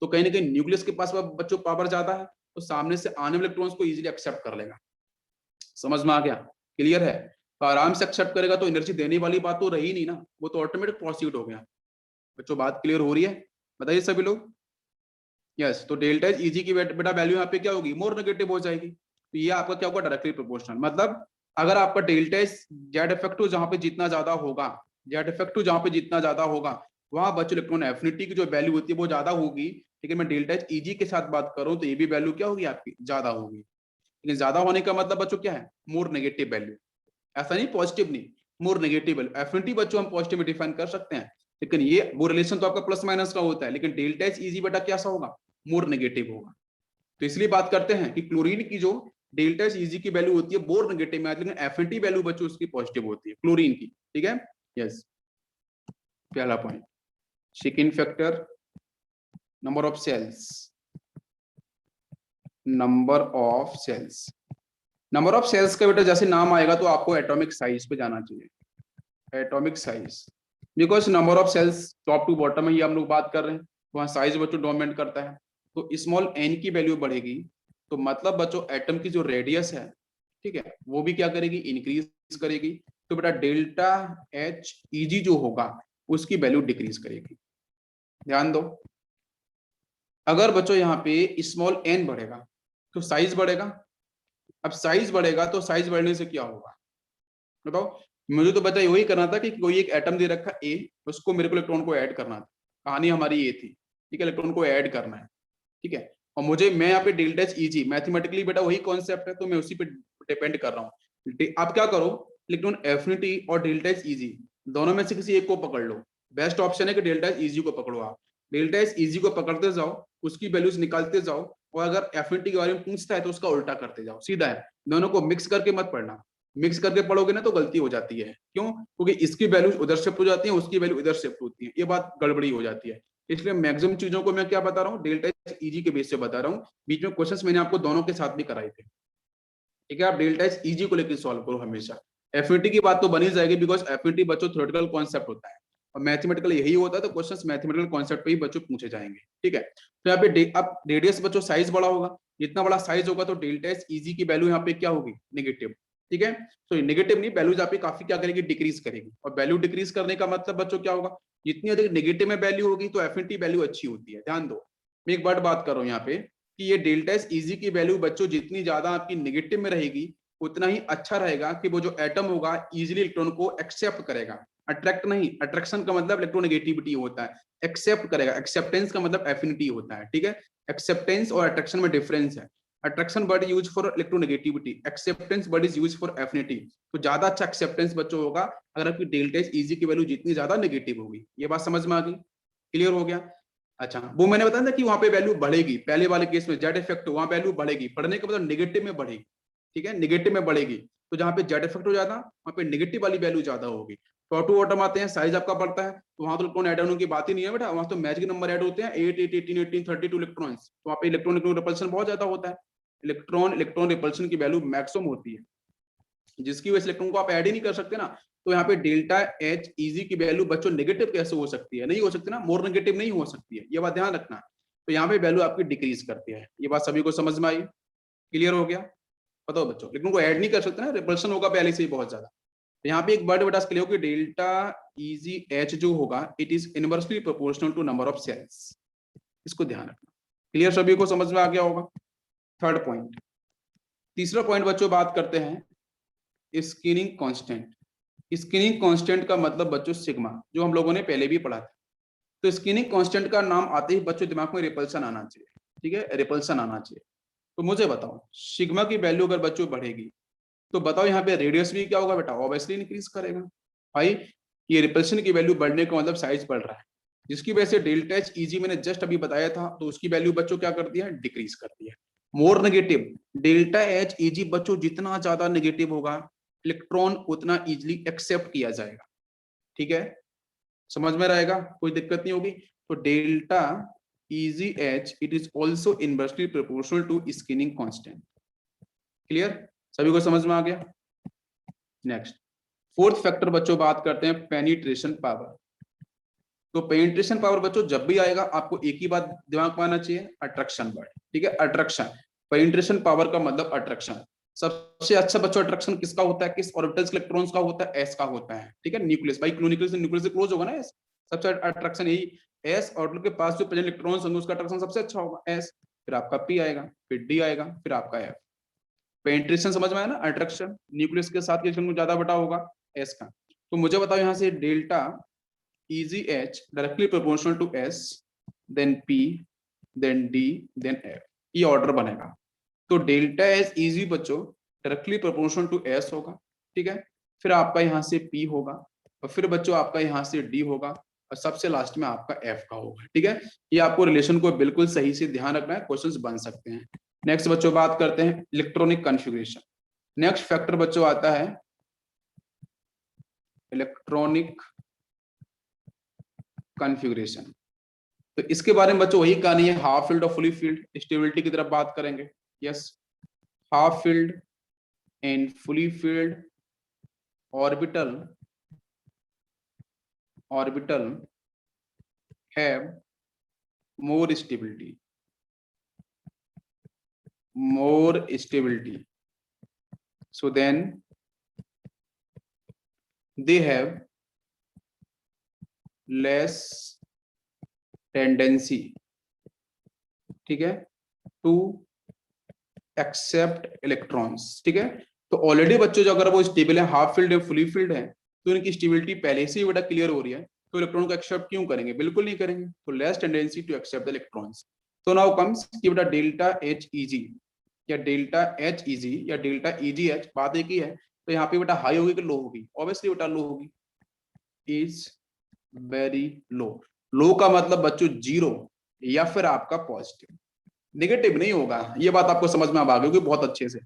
S1: तो कहीं ना कहीं न्यूक्लियस के पास बच्चों पावर ज्यादा है, तो सामने से आने वाले इलेक्ट्रॉन्स को इजीली एक्सेप्ट कर लेगा। समझ में आ गया? क्लियर है? तो आराम से एक्सेप्ट करेगा तो एनर्जी देने वाली बात तो रही नहीं ना, वो तो ऑटोमेटिक प्रोसीड हो गया। बच्चों बात क्लियर हो रही है? बताइए सभी लोग। यस, तो डेल्टा एच ईजी की बेटा वैल्यू यहाँ पे क्या होगी, मोर नेगेटिव हो जाएगी। तो ये आपका क्या होगा, डायरेक्टली प्रोपोर्शनल। मतलब अगर आपका डेल्टा एच जेड इफेक्टिव जहां पे जितना ज्यादा होगा, जेड इफेक्टिव जहां पे जितना ज्यादा होगा, वहां बच्चों इलेक्ट्रॉन एफिनिटी की जो वैल्यू होती है वो ज्यादा होगी। लेकिन मैं डेल्टा एच ईजी के साथ बात करूं तो ये भी वैल्यू क्या होगी आपकी, ज्यादा होगी। लेकिन ज्यादा होने का मतलब बच्चों क्या है, मोर नेगेटिव वैल्यू। ऐसा नहीं पॉजिटिव नहीं, मोर नेगेटिव वैल्यू। एफिनिटी बच्चों हम पॉजिटिव में डिफाइन कर सकते हैं, लेकिन ये वो रिलेशन तो आपका प्लस माइनस का होता है, लेकिन डेल्टा एच ईजी बेटा कैसा होगा, मोर नेगेटिव होगा। तो इसलिए बात करते हैं कि क्लोरीन की जो डेल्टा एच ईजी की वैल्यू होती है मोर नेगेटिव में आती है, लेकिन एफिनिटी वैल्यू बच्चों उसकी पॉजिटिव होती है क्लोरीन की। ठीक है, यस। पहला पॉइंट, शिकिन factor, number of shells, number of shells. Number of shells का बेटा जैसे नाम आएगा तो आपको एटॉमिक साइज पे जाना चाहिए, atomic size. Because number of shells top to bottom है, ये हम लोग बात कर रहे हैं, वहां साइज बच्चों डोमिनेट करता है। तो स्मॉल एन की वैल्यू बढ़ेगी, तो मतलब बच्चों एटम की जो रेडियस है, ठीक है, वो भी क्या करेगी, इंक्रीज करेगी। तो बेटा डेल्टा एच ईजी जो होगा उसकी वैल्यू डिक्रीज करेगी। ध्यान दो, अगर बच्चों यहाँ पे स्मॉल एन बढ़ेगा तो साइज बढ़ेगा। अब साइज बढ़ेगा तो साइज बढ़ने से क्या होगा बताओ। मुझे तो बता वही करना था कि कोई एक एटम दे रखा ए, उसको मेरे को इलेक्ट्रॉन को ऐड करना था, कहानी हमारी ये थी। ठीक है, इलेक्ट्रॉन को ऐड करना है, ठीक है। और मुझे, मैं यहाँ पे डेल्टा एच ईजी मैथमेटिकली बेटा वही कॉन्सेप्ट है, तो मैं उसी पे डिपेंड कर रहा हूँ। आप क्या करो, इलेक्ट्रॉन एफिनिटी और डेल्टा एच ईजी दोनों में से किसी एक को पकड़ लो। बेस्ट ऑप्शन है कि डेल्टा एच ईजी को पकड़ो आप। डेल्टा एच ईजी को पकड़ते जाओ, उसकी वैल्यूज निकालते जाओ, और अगर एफिनिटी के बारे में पूछता है तो उसका उल्टा करते जाओ, सीधा है। दोनों को मिक्स करके मत पढ़ना, मिक्स करके पढ़ोगे ना तो गलती हो जाती है। क्यों? क्योंकि इसकी वैल्यूज उधर शिफ्ट हो जाती है, उसकी वैल्यू इधर शिफ्ट होती है, ये बात गड़बड़ी हो जाती है। इसलिए मैक्सिमम चीजों को मैं क्या बता रहा हूँ, डेल्टा एच ईजी के बेस से बता रहा हूँ। बीच में क्वेश्चंस मैंने आपको दोनों के साथ भी कराए थे। ठीक है, आप डेल्टा एच ईजी को लेकर सॉल्व करो हमेशा। एफिनिटी की बात तो बनी जाएगी, बिकॉज एफिनिटी बच्चों थ्योरेटिकल कॉन्सेप्ट होता है और मैथमेटिकल यही होता है, तो क्वेश्चंस मैथमेटिकल कॉन्सेप्ट पे ही बच्चों पूछे जाएंगे। ठीक है, तो यहाँ पे अब रेडियस बच्चों साइज बड़ा होगा, जितना बड़ा साइज होगा तो डेल्टा एच ईजी की वैल्यू यहाँ पे क्या होगी, नेगेटिव। ठीक है, तो नेगेटिव नहीं, वैल्यूज यहाँ पे काफी क्या करेगी, डिक्रीज करेगी। और वैल्यू डिक्रीज करने का मतलब बच्चों क्या होगा, जितनी अधिक नेगेटिव में वैल्यू होगी तो एफिनिटी वैल्यू अच्छी होती है। ध्यान दो, मैं एक बात कर रहा हूँ यहाँ पे कि ये डेल्टा एच ईजी की वैल्यू बच्चों जितनी ज्यादा आपकी नेगेटिव में रहेगी उतना ही अच्छा रहेगा कि वो जो एटम होगा इजीली इलेक्ट्रॉन को एक्सेप्ट करेगा। अट्रैक्ट नहीं, अट्रैक्शन का मतलब इलेक्ट्रोनेगेटिविटी होता है, एक्सेप्ट करेगा, एक्सेप्टेंस का मतलब एफिनिटी होता है। ठीक है, एक्सेप्टेंस और अट्रैक्शन में डिफरेंस है। Attraction word use for electronegativity, acceptance word is use for affinity. तो ज्यादा अच्छा एक्सेप्टेंस बच्चों होगा अगर आपकी डेल्टा एच ईजी की वैल्यू जितनी ज्यादा नेगेटिव होगी। ये बात समझ में आ गई, क्लियर हो गया? अच्छा, वो मैंने बताया था कि वहां पे वैल्यू बढ़ेगी, पहले वाले केस में जेड इफेक्ट, वहां वैल्यू बढ़ेगी, बढ़ने का मतलब नेगेटिव में बढ़ेगी। ठीक है, नेगेटिव में बढ़ेगी, तो जहां पे जेड इफेक्ट हो जाता वहां पे नेगेटिव वाली वैल्यू ज्यादा होगी। टॉप टू बॉटम आते हैं, साइज आपका बढ़ता है, तो वहां तो इलेक्ट्रॉन ऐड होने की बात ही नहीं है बेटा, वहां तो मैजिक नंबर ऐड होते हैं 8 8 18 18 32 इलेक्ट्रॉन्स, तो वहां पे इलेक्ट्रॉन रिपल्शन बहुत ज्यादा होता है। इलेक्ट्रॉन इलेक्ट्रॉन रिपल्शन की वैल्यू मैक्सिमम होती है, जिसकी वजह से इलेक्ट्रॉन को आप ऐड ही नहीं कर सकते ना। तो यहाँ पे डेल्टा एच ईजी की वैल्यू बच्चों नेगेटिव कैसे हो सकती है, नहीं हो सकती ना, मोर नेगेटिव नहीं हो सकती है, ये बात ध्यान रखना। तो यहाँ पे वैल्यू आपकी डिक्रीज करती है, ये बात सभी को समझ में आई, क्लियर हो गया? बताओ बच्चों, लेकिन उनको ऐड नहीं कर सकते ना, रिपल्शन होगा पहले से ही बहुत ज्यादा। तो यहाँ पे एक वर्ड बेटा क्लियर हो कि डेल्टा ईजी एच जो होगा it is inversely proportional to number of shells, इसको ध्यान रखना। क्लियर, सभी को समझ में आ गया होगा? Third point. तीसरा पॉइंट बच्चों बात करते हैं स्क्रीनिंग कांस्टेंट। स्क्रीनिंग कांस्टेंट का मतलब बच्चों सिग्मा, जो हम लोगों ने पहले भी पढ़ा था। तो स्क्रीनिंग कांस्टेंट का नाम आते ही बच्चों दिमाग में रिपल्सन आना चाहिए। ठीक है, रिपल्सन आना चाहिए। तो मुझे बताओ, सिग्मा की वैल्यू अगर बच्चों बढ़ेगी तो बताओ यहाँ पे रेडियस भी क्या होगा बेटा, ऑब्वियसली इंक्रीज करेगा। भाई ये रिपल्शन की वैल्यू बढ़ने का मतलब साइज बढ़ रहा है, जिसकी वजह से डेल्टा एच ईजी मैंने जस्ट अभी बताया था, तो उसकी वैल्यू बच्चों क्या कर दिया है, डिक्रीज कर दिया। More negative, delta H easy बच्चों जितना ज्यादा नेगेटिव होगा इलेक्ट्रॉन उतना इजिली एक्सेप्ट किया जाएगा। ठीक है, समझ में रहेगा, कोई दिक्कत नहीं होगी। तो delta EG H it is also inversely proportional to screening constant. Clear, सभी को समझ में आ गया? नेक्स्ट, फोर्थ फैक्टर बच्चों बात करते हैं पेनिट्रेशन पावर। तो पेनिट्रेशन पावर बच्चों जब भी आएगा आपको एक ही बात दिमाग में आना चाहिए, अट्रैक्शन वर्ड, ठीक है, अट्रैक्शन। पेनिट्रेशन पावर का मतलब अट्रैक्शन। सबसे अच्छा बच्चों अट्रैक्शन किसका होता है, किस ऑर्बिटल्स के इलेक्ट्रॉन्स का होता है, एस का होता है, ठीक है, न्यूक्लियस, भाई न्यूक्लियस से क्लोज होगा ना एस, सबसे अट्रैक्शन यही, एस ऑर्बिटल के पास जो प्रेजेंट इलेक्ट्रॉन्स होंगे उसका अट्रैक्शन सबसे अच्छा होगा एस, फिर आपका पी आएगा, फिर डी आएगा, फिर आपका एफ। पेनिट्रेशन समझ में आया ना, अट्रैक्शन न्यूक्लियस के साथ इलेक्ट्रॉन ज्यादा बटा होगा एस का। तो मुझे बताओ यहाँ से delta EGH directly proportional to S, then P, then D, then F, ये ऑर्डर बनेगा। तो डेल्टा एस इजी बच्चों डायरेक्टली प्रोपोर्शनल टू S होगा, ठीक है, फिर आपका यहाँ से P होगा, और फिर बच्चों आपका यहाँ से D होगा, और सबसे लास्ट में आपका F का होगा, ठीक है। ये आपको रिलेशन को बिल्कुल सही से ध्यान रखना है, क्वेश्चंस बन सकते हैं। नेक्स्ट बच्चों बात करते हैं इलेक्ट्रॉनिक कॉन्फ़िगरेशन। नेक्स्ट फैक्टर बच्चों आता है इलेक्ट्रॉनिक कॉन्फ़िगरेशन। तो इसके बारे में बच्चों वही कहानी है, हाफ फील्ड और फुली फील्ड, स्टेबिलिटी की तरफ बात करेंगे। Yes, half field and fully field orbital have more stability, so then they have less tendency, ठीक है, टू एक्सेप्ट इलेक्ट्रॉन्स, ठीक है। तो ऑलरेडी बच्चों जो अगर वो स्टेबल है, हाफ फील्ड है, फुली फील्ड है, तो इनकी स्टेबिलिटी पहले से ही बेटा क्लियर हो रही है, तो इलेक्ट्रॉन को एक्सेप्ट क्यों करेंगे, बिल्कुल नहीं करेंगे, तो less tendency to accept the electrons. तो नाउ कम्स कि बेटा डेल्टा एच ईजी या डेल्टा एच ईजी या डेल्टा ईजी एच, बात एक ही है, तो यहाँ पे बेटा हाई होगी कि लो होगी, ऑब्वियसली बेटा लो होगी, इज वेरी लो। लो का मतलब बच्चों जीरो या फिर आपका पॉजिटिव, नेगेटिव नहीं होगा, ये बात आपको समझ में आ गई बहुत अच्छे से।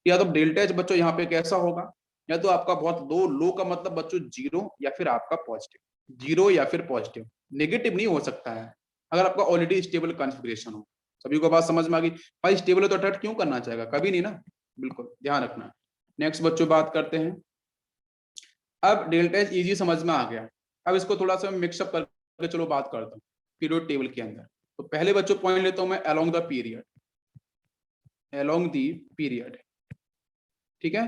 S1: या तो डेल्टा एच बच्चों यहाँ पे कैसा होगा, या तो आपका बहुत लो, लो का मतलब बच्चों जीरो या फिर आपका पॉजिटिव, जीरो या फिर पॉजिटिव, नेगेटिव नहीं हो सकता है अगर आपका ऑलरेडी स्टेबल कॉन्फ़िगरेशन हो। सभी को बात समझ में आ गई, भाई स्टेबल है तो अट्रैक्ट क्यों करना चाहेगा, कभी नहीं ना, बिल्कुल ध्यान रखना। नेक्स्ट बच्चों बात करते हैं, अब डेल्टा एच इजी समझ में आ गया, अब इसको थोड़ा सा मिक्सअप करके चलो बात करता हूँ पीरियड टेबल के अंदर। तो पहले बच्चों पॉइंट लेता हूं मैं along the period, along the period, ठीक है,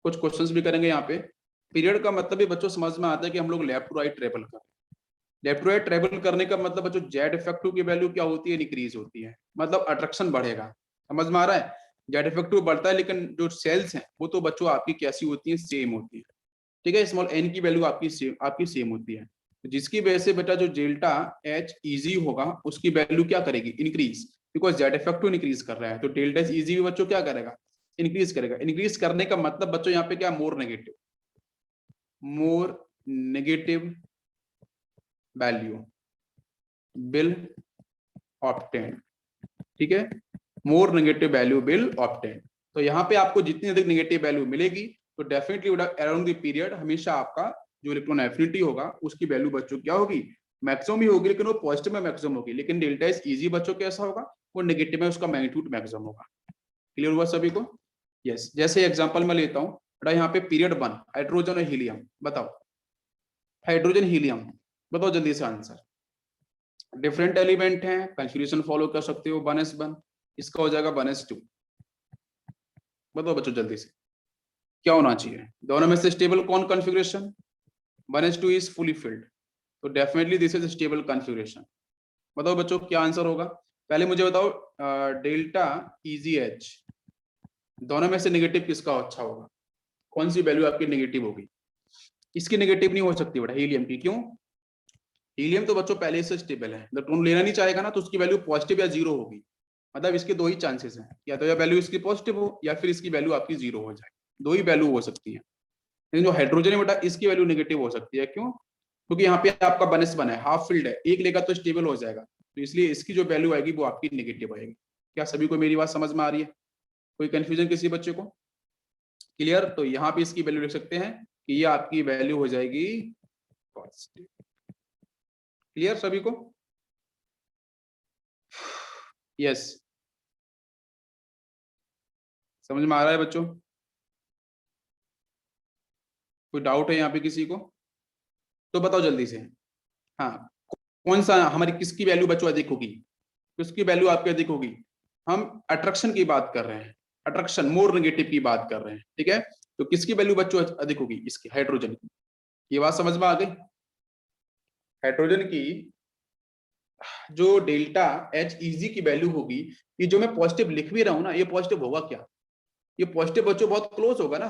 S1: कुछ क्वेश्चंस भी करेंगे यहाँ पे। पीरियड का मतलब भी बच्चों समझ में आता है कि हम लोग लेफ्ट टू राइट ट्रेवल करें। लेफ्ट टू राइट ट्रेवल करने का मतलब बच्चों जेड इफेक्टिव की वैल्यू क्या होती है, इंक्रीज होती है, मतलब अट्रैक्शन बढ़ेगा, समझ में आ रहा है। जेड इफेक्टिव बढ़ता है लेकिन जो सेल्स हैं वो तो बच्चों आपकी कैसी होती है, सेम होती है, ठीक है, स्मॉल एन की वैल्यू आपकी सेम होती है, जिसकी वजह से बेटा जो डेल्टा एच इजी होगा उसकी वैल्यू क्या करेगी, increase, because Z effective increase कर रहा है, तो डेल्टा एच इजी भी बच्चों क्या करेगा, इंक्रीज करेगा। इंक्रीज करने का मतलब बच्चों यहाँ पे क्या, मोर नेगेटिव वैल्यू विल ऑब्टेन, ठीक है, मोर नेगेटिव वैल्यू विल ऑब्टेन। तो यहाँ पे आपको जितनी अधिक नेगेटिव वैल्यू मिलेगी तो डेफिनेटली अराउंड द पीरियड हमेशा आपका जो इलेक्ट्रॉन एफिनिटी होगा उसकी वैल्यू बच्चों क्या होगी, मैक्सिमम ही होगी, लेकिन वो पॉजिटिव में मैक्सिमम होगी। लेकिन डेल्टा एस इजी बच्चों कैसा होगा, वो नेगेटिव में उसका मैग्नीट्यूड मैक्सिमम होगा। क्लियर हुआ सभी को? यस, जैसे एग्जांपल मैं लेता हूँ बेटा, यहाँ पे पीरियड 1 हाइड्रोजन और हीलियम, बताओ हाइड्रोजन हीलियम, बताओ जल्दी से आंसर। डिफरेंट एलिमेंट हैं, कॉन्फ़िगरेशन फॉलो कर सकते हो, 1s1, इसका हो जाएगा 1s2, बताओ बच्चों जल्दी से क्या होना चाहिए, दोनों में से स्टेबल कौन configuration, 1s2 is fully filled, तो definitely this is stable configuration. बताओ बच्चों क्या आंसर होगा, पहले मुझे बताओ डेल्टा EGH दोनों में से नेगेटिव किसका अच्छा होगा, कौन सी वैल्यू आपकी नेगेटिव होगी, इसकी नेगेटिव नहीं हो सकती बेटा, हीलियम की, क्यों, हीलियम तो बच्चों पहले से स्टेबल है, इलेक्ट्रॉन लेना नहीं चाहेगा ना तो उसकी वैल्यू पॉजिटिव या जीरो होगी, मतलब इसके दो ही चांसेस हैं, या तो या वैल्यू इसकी पॉजिटिव हो या फिर इसकी वैल्यू आपकी जीरो हो जाए, दो ही वैल्यू हो सकती है। लेकिन जो हाइड्रोजन है बेटा इसकी वैल्यू नेगेटिव हो सकती है, क्यों, क्योंकि यहाँ पे आपका 1s1 है, हाफ फील्ड है, एक लेगा तो स्टेबल हो जाएगा, तो इसलिए इसकी जो वैल्यू आएगी वो आपकी नेगेटिव आएगी। क्या सभी को मेरी बात समझ में आ रही है, कोई कंफ्यूजन किसी बच्चे को? क्लियर, तो यहाँ पे इसकी वैल्यू लिख सकते हैं कि ये आपकी वैल्यू हो जाएगी पॉजिटिव। क्लियर सभी को? यस, समझ में आ रहा है बच्चों? कोई डाउट है यहाँ पे किसी को? तो बताओ जल्दी से। हाँ, कौन सा हमारी किसकी वैल्यू बच्चों अधिक होगी, किसकी वैल्यू आपकी अधिक होगी, हम अट्रैक्शन की बात कर रहे हैं, अट्रैक्शन मोर नेगेटिव की बात कर रहे हैं, ठीक है। तो किसकी वैल्यू बच्चों अधिक होगी, इसकी हाइड्रोजन की। ये बात समझ में आ गई। हाइड्रोजन की जो डेल्टा एच इजी की वैल्यू होगी, ये जो मैं पॉजिटिव लिख भी रहा हूं ना, ये पॉजिटिव होगा क्या, ये पॉजिटिव बच्चों बहुत क्लोज होगा ना।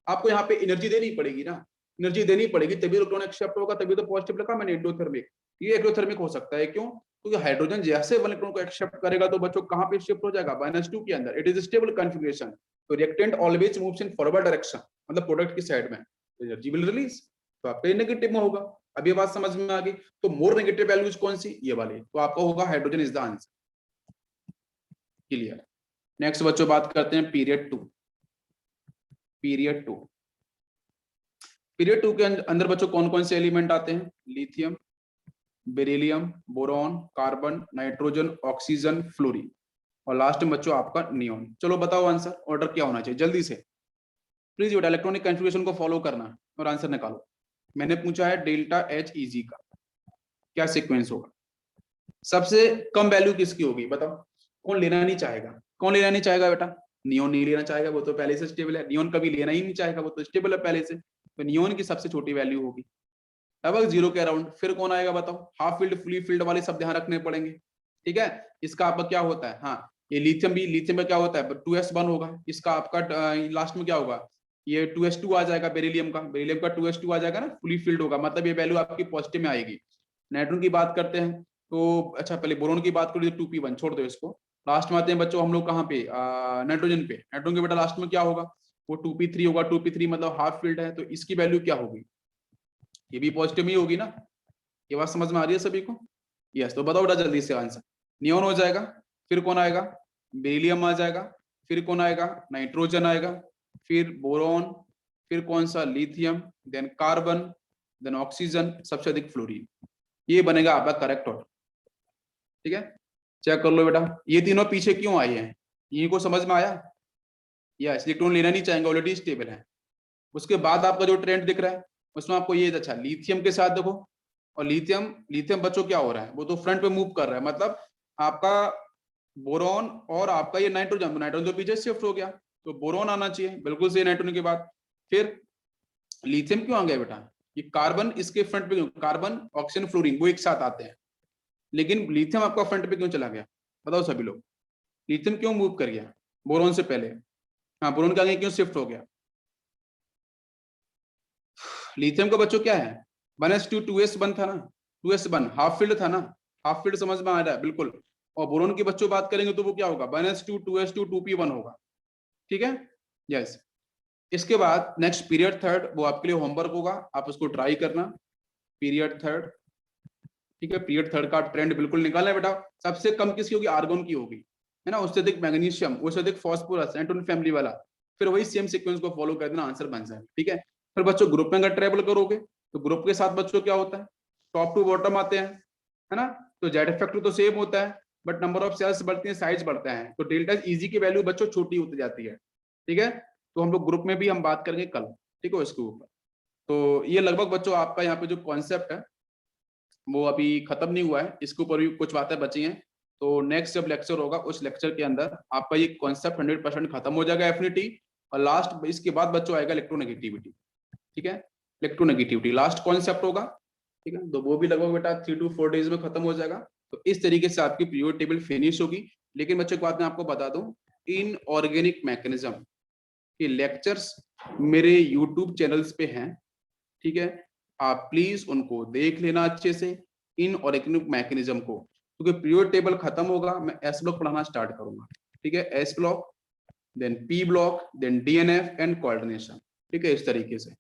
S1: आपको यहाँ पे एनर्जी देनी पड़ेगी ना, एनर्जी देनी पड़ेगी तभी इलेक्ट्रॉन एक्सेप्ट होगा, तभी तो पॉजिटिव लिखा मैंने एंडोथर्मिक। ये एक्टोथर्मिक हो सकता है, क्यों, क्योंकि हाइड्रोजन जैसे वन इलेक्ट्रॉन को एक्सेप्ट करेगा तो बच्चों कहाँ पे शिफ्ट हो जाएगा, -2 के अंदर। इट इज स्टेबल कॉन्फिगरेशन, तो reactant always moves in forward direction, मतलब प्रोडक्ट की साइड में, एनर्जी विल रिलीज, तो आपका नेगेटिव में होगा। अब ये बात समझ में आ गई। तो मोर नेगेटिव वैल्यूज कौन सी, ये वाली, तो आपका होगा hydrogen is the answer. Clear. Next बच्चों बात करते हैं पीरियड 2। पीरियड 2, पीरियड 2 के अंदर बच्चों कौन कौन से एलिमेंट आते हैं, lithium, beryllium, boron, carbon, nitrogen, oxygen, fluorine, और लास्ट में बच्चों आपका नियोन। चलो बताओ आंसर, ऑर्डर क्या होना चाहिए जल्दी से, प्लीज बेटा इलेक्ट्रॉनिक कन्फिग्रेशन को फॉलो करना और आंसर निकालो। मैंने पूछा है डेल्टा एच इजी का क्या सीक्वेंस होगा, सबसे कम वैल्यू किसकी होगी बताओ, कौन लेना नहीं चाहेगा, कौन लेना नहीं चाहेगा बेटा, नियोन नहीं लेना चाहेगा, वो तो पहले से स्टेबल है, नियोन कभी लेना ही नहीं चाहेगा, वो तो स्टेबल है पहले से, तो नियोन की सबसे छोटी वैल्यू होगी लगभग 0 के अराउंड। फिर कौन आएगा बताओ, हाफ फील्ड फुली फील्ड वाले सब ध्यान रखने पड़ेंगे, ठीक है। इसका आपका क्या होता है, हाँ ये लिथियम भी, लिथियम में क्या होता है 2s1 होगा, इसका आपका लास्ट में क्या होगा, ये 2s2 आ जाएगा, बेरिलियम का, बेरिलियम का 2s2 आ जाएगा ना, फुली फील्ड होगा, मतलब ये वैल्यू आपकी पॉजिटिव में आएगी। नाइट्रोजन की बात करते हैं तो अच्छा पहले बोरोन की बात करो, 2p1 छोड़ दो इसको, लास्ट में आते हैं बच्चों हम लोग कहाँ पे, नाइट्रोजन पे। नाइट्रोजन के बेटा लास्ट में क्या होगा, वो 2p3 होगा, 2p3 मतलब हाफ फील्ड है, तो इसकी वैल्यू क्या होगी, ये भी पॉजिटिव ही होगी ना। ये बात समझ में आ रही है सभी को, यस। तो बताओ बेटा जल्दी से आंसर, नियोन हो जाएगा, फिर कौन आएगा, बेरिलियम आ जाएगा, फिर कौन आएगा, नाइट्रोजन आएगा, फिर बोरॉन, फिर कौन सा, lithium, then carbon, then oxygen, सबसे अधिक फ्लोरीन। ये बनेगा आपका करेक्ट ऑर्डर, ठीक है। चेक कर लो बेटा, ये तीनों पीछे क्यों आए हैं, ये को समझ में आया, यस इलेक्ट्रॉन लेना नहीं चाहेंगे, ऑलरेडी स्टेबल है। उसके बाद आपका जो ट्रेंड दिख रहा है उसमें आपको ये अच्छा लिथियम के साथ देखो, और लिथियम, लिथियम बच्चों क्या हो रहा है, वो तो फ्रंट पे मूव कर रहा है, मतलब आपका बोरॉन और आपका ये नाइट्रोजन, नाइट्रोजन तो पीछे शिफ्ट हो गया, तो बोरॉन आना चाहिए बिल्कुल सही नाइट्रोजन के बाद। फिर लिथियम क्यों आ गया बेटा, ये कार्बन इसके फ्रंट पे क्यों, कार्बन ऑक्सीजन फ्लोरीन वो एक साथ आते हैं, लेकिन लिथियम आपका फ्रंट पे क्यों चला गया, बताओ सभी लोग, लिथियम क्यों मूव कर गया बोरॉन से पहले, हाँ बोरॉन के आगे क्यों शिफ्ट हो गया। लिथियम का बच्चों क्या है, 1s2 2s1 था ना, 2s1 हाफ फील्ड था ना, हाफ फील्ड समझ में आ रहा है बिल्कुल। और बोरोन की बच्चों बात करेंगे तो वो क्या होगा, 1s2 2s2 2p1 होगा, ठीक है, यस। इसके बाद नेक्स्ट पीरियड थर्ड, वो आपके लिए होमवर्क होगा, आप उसको ट्राई करना, पीरियड थर्ड, ठीक है। पीरियड थर्ड का ट्रेंड बिल्कुल निकालना है बेटा, सबसे कम किसकी होगी, आर्गन की होगी, है ना, उससे अधिक मैग्नीशियम, उससे अधिक फॉस्फोरस, एंटोन फैमिली वाला, फिर वही सेम सीक्वेंस को फॉलो कर देना, आंसर बन जाए, ठीक है। फिर बच्चों ग्रुप में अगर ट्रेवल करोगे तो ग्रुप के साथ बच्चों क्या होता है, टॉप टू बॉटम आते हैं, है ना, तो जेड फैक्टर तो सेम होता है, बट नंबर ऑफ सेल्स बढ़ती है, साइज बढ़ता है, तो डेल्टा इजी की वैल्यू बच्चों छोटी होती जाती है, ठीक है। तो हम लोग ग्रुप में भी हम बात करेंगे कल, ठीक है, इसके ऊपर। तो ये लगभग बच्चों आपका यहाँ पे जो कॉन्सेप्ट है वो अभी खत्म नहीं हुआ है, इसके ऊपर भी कुछ बातें बची हैं, तो नेक्स्ट जब लेक्चर होगा उस लेक्चर के अंदर आपका ये कॉन्सेप्ट 100% खत्म हो जाएगा एफिनिटी, और लास्ट इसके बाद बच्चों आएगा इलेक्ट्रोनेगेटिविटी, ठीक है, इलेक्ट्रोनेगेटिविटी लास्ट कॉन्सेप्ट होगा, ठीक है। तो वो भी लगभग बेटा 3 to 4 डेज में खत्म हो जाएगा। तो इस तरीके से आपकी पीरियड टेबल फिनिश होगी। लेकिन बच्चों एक बात मैं आपको बता दूं, इन ऑर्गेनिक मैकेनिज्म के लेक्चर्स मेरे यूट्यूब चैनल्स पे हैं, ठीक है, आप प्लीज उनको देख लेना अच्छे से, इन ऑर्गेनिक मैकेनिज्म को, क्योंकि पीरियड टेबल खत्म होगा मैं एस ब्लॉक पढ़ाना स्टार्ट करूंगा, ठीक है, S block, then P block, then D and F and coordination, ठीक है, इस तरीके से।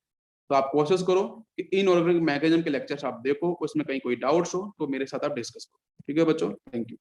S1: तो आप कोशिश करो कि इन ऑर्गेनिक मैकेनिज्म के लेक्चर्स आप देखो, उसमें कहीं कोई डाउट्स हो तो मेरे साथ आप डिस्कस करो, ठीक है बच्चों, थैंक यू।